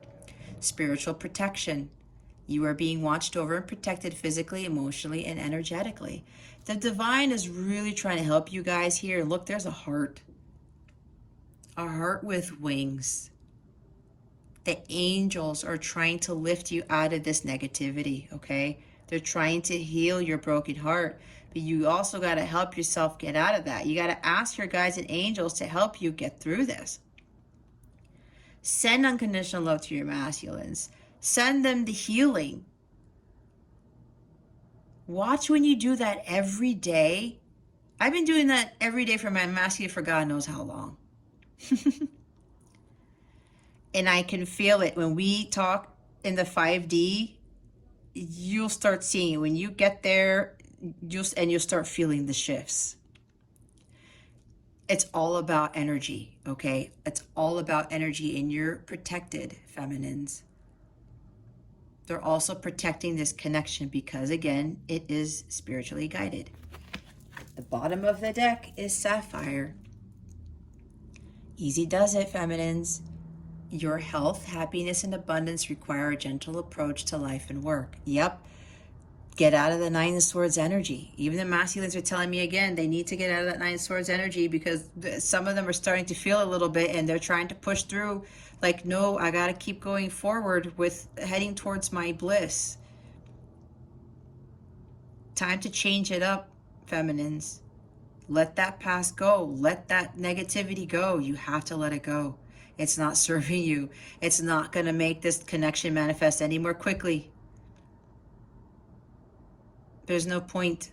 Spiritual protection. You are being watched over and protected physically, emotionally, and energetically. The divine is really trying to help you guys here. Look, there's a heart. A heart with wings. The angels are trying to lift you out of this negativity, okay? They're trying to heal your broken heart. But you also got to help yourself get out of that. You got to ask your guides and angels to help you get through this. Send unconditional love to your masculines. Send them the healing. Watch when you do that every day. I've been doing that every day for my masculine for God knows how long. And I can feel it when we talk in the 5D. you'll start seeing when you get there, you'll start feeling the shifts. It's all about energy, okay? It's all about energy, and you're protected, feminines. They're also protecting this connection because, again, it is spiritually guided. The bottom of the deck is Sapphire. Easy does it, feminines. Your health, happiness, and abundance require a gentle approach to life and work. Yep. Get out of the Nine of Swords energy. Even the masculines are telling me again, they need to get out of that Nine of Swords energy because some of them are starting to feel a little bit and they're trying to push through. Like, no, I got to keep going forward with heading towards my bliss. Time to change it up, feminines. Let that past go. Let that negativity go. You have to let it go. It's not serving you. It's not going to make this connection manifest any more quickly. There's no point.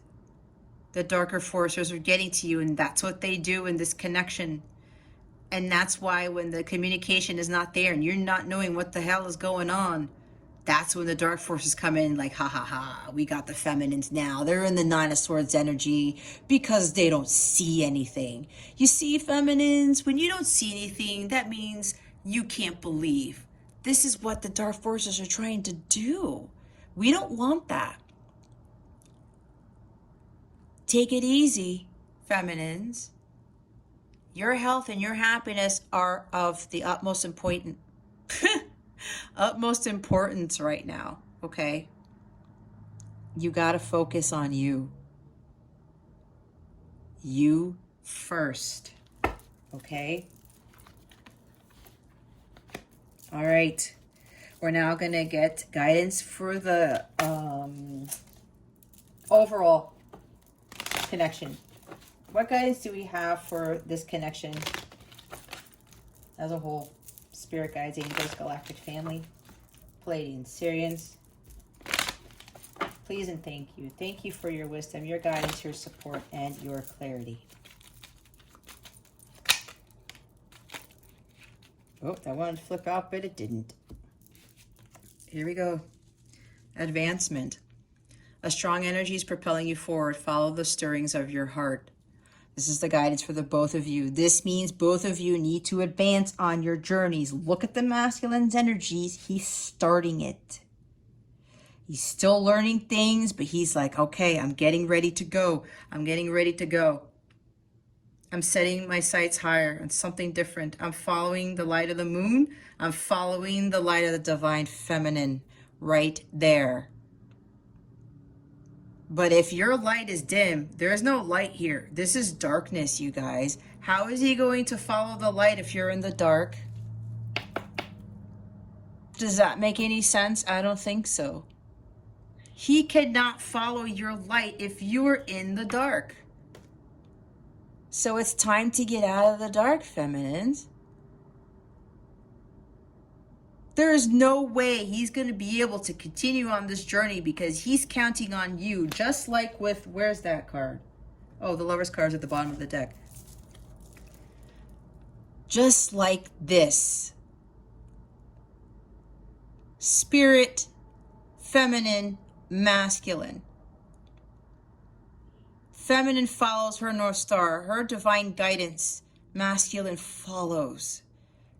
The darker forces are getting to you, and that's what they do in this connection. And that's why when the communication is not there and you're not knowing what the hell is going on, that's when the dark forces come in like, ha ha ha, we got the feminines now. They're in the Nine of Swords energy because they don't see anything. You see, feminines, when you don't see anything, that means you can't believe. This is what the dark forces are trying to do. We don't want that. Take it easy, feminines. Your health and your happiness are of the utmost importance right now, okay? You got to focus on you. You first, okay? All right. We're now going to get guidance for the overall connection. What guidance do we have for this connection as a whole? Spirit guides, angels, galactic family, Pleiadians, Syrians. Please and thank you. Thank you for your wisdom, your guidance, your support, and your clarity. Oh, I wanted to flip out, but it didn't. Here we go. Advancement. A strong energy is propelling you forward. Follow the stirrings of your heart. This is the guidance for the both of you. This means both of you need to advance on your journeys. Look at the masculine's energies. He's starting it. He's still learning things, but he's like, okay, I'm getting ready to go. I'm getting ready to go. I'm setting my sights higher on something different. I'm following the light of the moon. I'm following the light of the divine feminine right there. But if your light is dim, there's no light here. This is darkness, you guys. How is he going to follow the light if you're in the dark? Does that make any sense? I don't think so. He cannot follow your light if you're in the dark. So it's time to get out of the dark, feminines. There is no way he's going to be able to continue on this journey because he's counting on you, just like with, where's that card? Oh, the Lover's card is at the bottom of the deck. Just like this. Spirit, feminine, masculine. Feminine follows her North Star, her divine guidance. Masculine follows.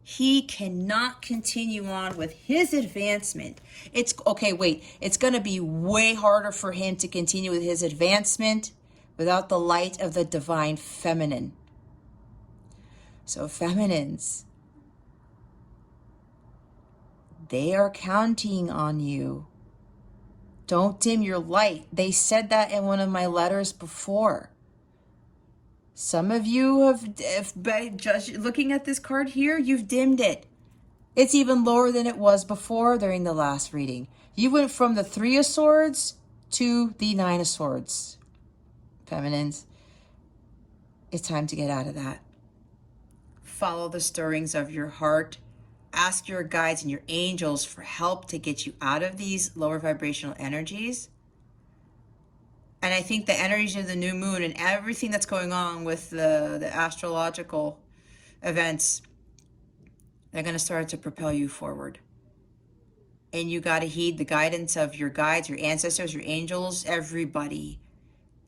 He cannot continue on with his advancement. It's going to be way harder for him to continue with his advancement without the light of the divine feminine. So feminines, they are counting on you. Don't dim your light. They said that in one of my letters before. Some of you have by just looking at this card here, you've dimmed it. It's even lower than it was before during the last reading. You went from the Three of Swords to the Nine of Swords. Feminines, it's time to get out of that. Follow the stirrings of your heart. Ask your guides and your angels for help to get you out of these lower vibrational energies. And I think the energies of the new moon and everything that's going on with the astrological events, they're going to start to propel you forward. And you got to heed the guidance of your guides, your ancestors, your angels, everybody.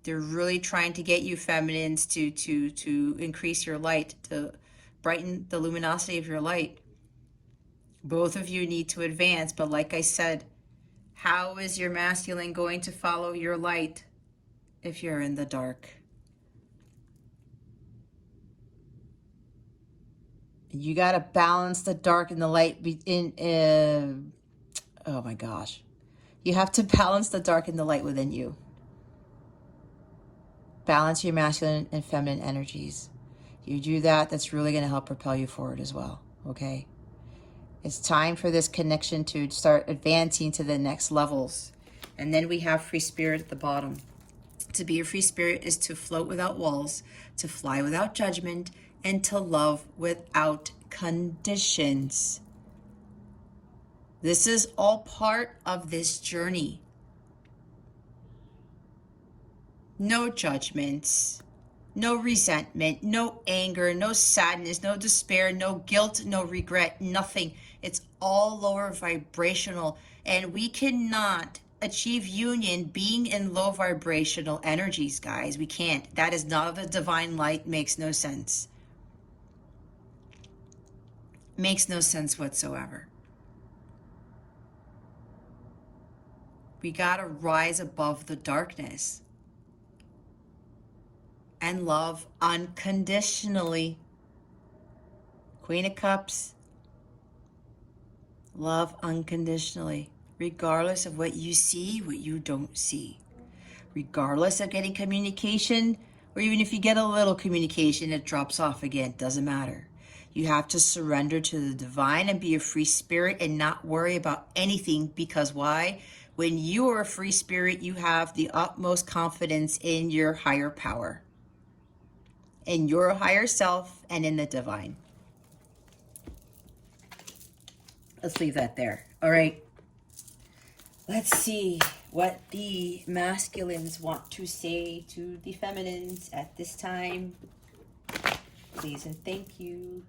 They're really trying to get you feminines to increase your light, to brighten the luminosity of your light. Both of you need to advance, but like I said, how is your masculine going to follow your light if you're in the dark? You got to balance the dark and the light oh my gosh. You have to balance the dark and the light within you. Balance your masculine and feminine energies. You do that, that's really going to help propel you forward as well, okay? It's time for this connection to start advancing to the next levels. And then we have free spirit at the bottom. To be a free spirit is to float without walls, to fly without judgment, and to love without conditions. This is all part of this journey. No judgments, no resentment, no anger, no sadness, no despair, no guilt, no regret, nothing. It's all lower vibrational, and we cannot achieve union being in low vibrational energies, guys. We can't. That is not of the divine light. Makes no sense. Makes no sense whatsoever. We got to rise above the darkness and love unconditionally. Queen of Cups. Love unconditionally, regardless of what you see, what you don't see. Regardless of getting communication, or even if you get a little communication, it drops off again. Doesn't matter. You have to surrender to the divine and be a free spirit and not worry about anything, because why? When you are a free spirit, you have the utmost confidence in your higher power, in your higher self, and in the divine. Let's leave that there. All right. Let's see what the masculines want to say to the feminines at this time. Please and thank you.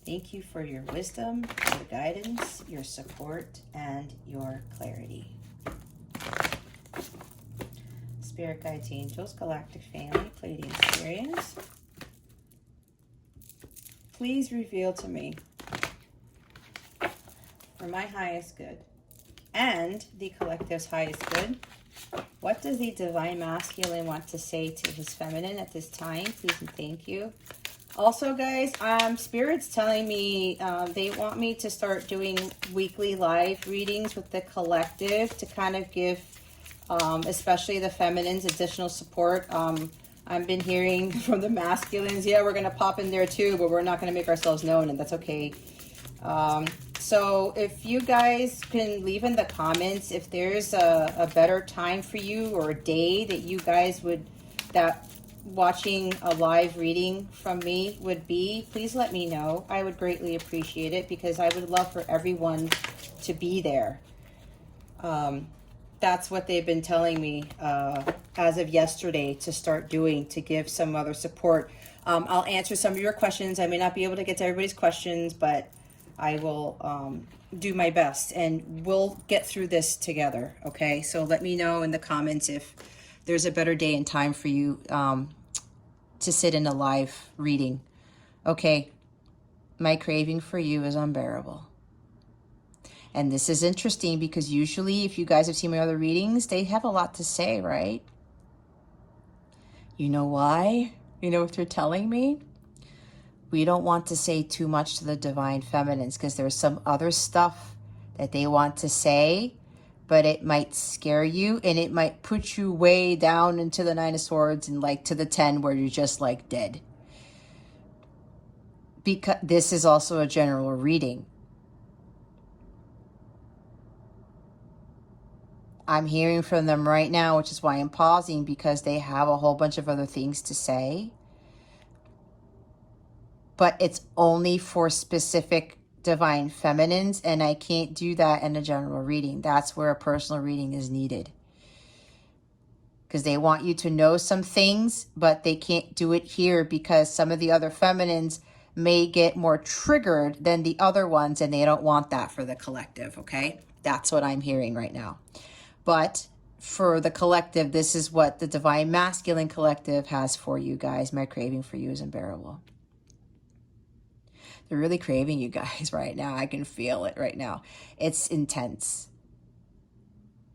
Thank you for your wisdom, your guidance, your support, and your clarity. Spirit guides, angels, galactic family, Pleiadian Sirians, please reveal to me, for my highest good and the collective's highest good, what does the divine masculine want to say to his feminine at this time? Please and thank you. Also, guys, Spirit's telling me they want me to start doing weekly live readings with the collective to kind of give, especially the feminines, additional support. I've been hearing from the masculines, yeah, we're going to pop in there too, but we're not going to make ourselves known, and that's okay. So if you guys can leave in the comments if there's a better time for you or a day that you guys would, that watching a live reading from me would be, please let me know. I would greatly appreciate it, because I would love for everyone to be there. That's what they've been telling me as of yesterday to start doing, to give some other support. I'll answer some of your questions. I may not be able to get to everybody's questions, but I will do my best, and we'll get through this together, okay? So let me know in the comments if there's a better day and time for you to sit in a live reading. Okay, my craving for you is unbearable. And this is interesting because usually if you guys have seen my other readings, they have a lot to say, right? You know why? You know what they're telling me? We don't want to say too much to the divine feminines because there's some other stuff that they want to say, but it might scare you and it might put you way down into the Nine of Swords and like to the 10 where you're just like dead. Because this is also a general reading. I'm hearing from them right now, which is why I'm pausing, because they have a whole bunch of other things to say. But it's only for specific divine feminines, and I can't do that in a general reading. That's where a personal reading is needed. Because they want you to know some things, but they can't do it here because some of the other feminines may get more triggered than the other ones, and they don't want that for the collective, okay? That's what I'm hearing right now. But for the collective, this is what the Divine Masculine Collective has for you guys. My craving for you is unbearable. They're really craving you guys right now. I can feel it right now. It's intense.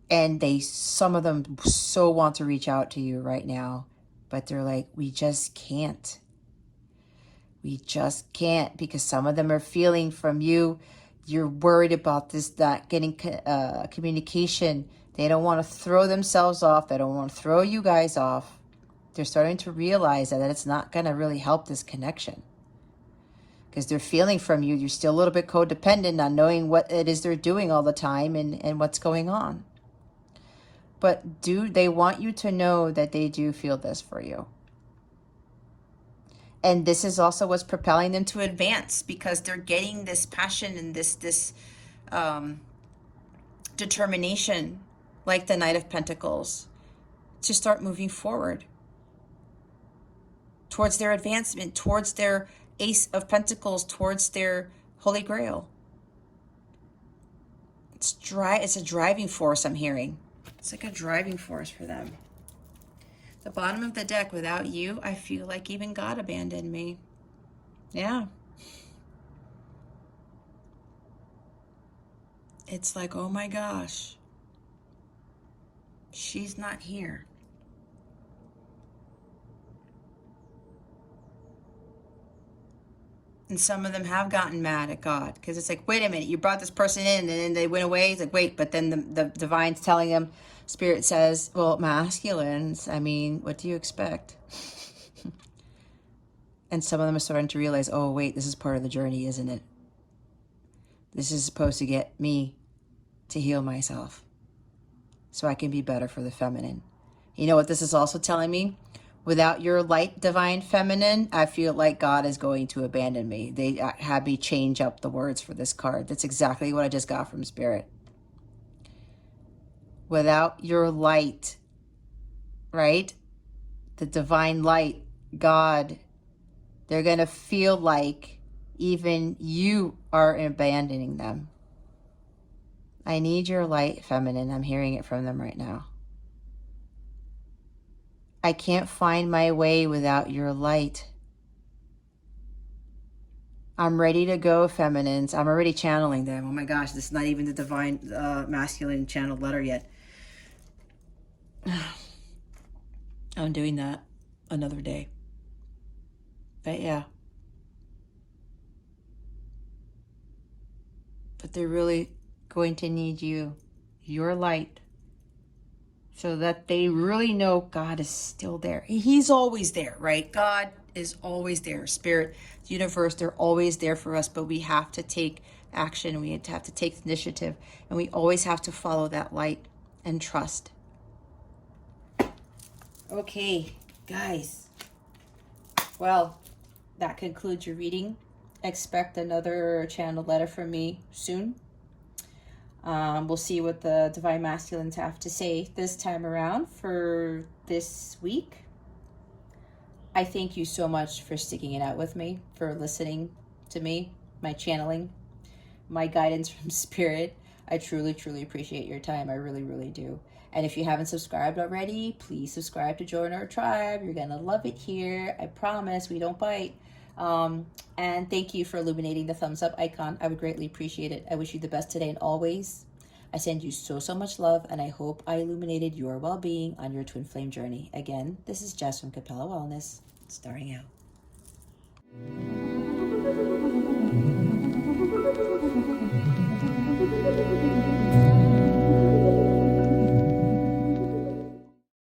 And some of them so want to reach out to you right now, but they're like, we just can't. We just can't, because some of them are feeling from you. You're worried about this, not getting communication. They don't want to throw themselves off. They don't want to throw you guys off. They're starting to realize that it's not going to really help this connection. Because they're feeling from you. You're still a little bit codependent on knowing what it is they're doing all the time and what's going on. But they want you to know that they do feel this for you. And this is also what's propelling them to advance, because they're getting this passion and this determination, like the Knight of Pentacles, to start moving forward towards their advancement, towards their Ace of Pentacles, towards their Holy Grail. It's a driving force, I'm hearing. It's like a driving force for them. The bottom of the deck, without you, I feel like even God abandoned me. Yeah. It's like, oh my gosh, she's not here. And some of them have gotten mad at God, because it's like, wait a minute, you brought this person in and then they went away. It's like, wait, but then the divine's telling them, Spirit says, well, masculines, I mean, what do you expect? And some of them are starting to realize, oh, wait, this is part of the journey, isn't it? This is supposed to get me to heal myself so I can be better for the feminine. You know what this is also telling me? Without your light, divine feminine, I feel like God is going to abandon me. They had me change up the words for this card. That's exactly what I just got from Spirit. Without your light, right? The divine light, God, they're going to feel like even you are abandoning them. I need your light, feminine. I'm hearing it from them right now. I can't find my way without your light. I'm ready to go, feminines. I'm already channeling them. Oh my gosh, this is not even the divine masculine channeled letter yet. I'm doing that another day. But yeah. But they're really going to need you, your light, so that they really know God is still there. He's always there, right? God is always there. Spirit, the universe, they're always there for us, but we have to take action. We have to take initiative, and we always have to follow that light and trust. Okay, guys. Well, that concludes your reading. Expect another channel letter from me soon. We'll see what the Divine Masculines have to say this time around for this week. I thank you so much for sticking it out with me, for listening to me, my channeling, my guidance from Spirit. I truly, truly appreciate your time. I really, really do. And if you haven't subscribed already, please subscribe to join our tribe. You're going to love it here. I promise we don't bite. And thank you for illuminating the thumbs up icon. I would greatly appreciate it. I wish you the best today and always. I send you so, so much love, and I hope I illuminated your well-being on your twin flame journey. Again, this is Jess from Capella Wellness, starting out.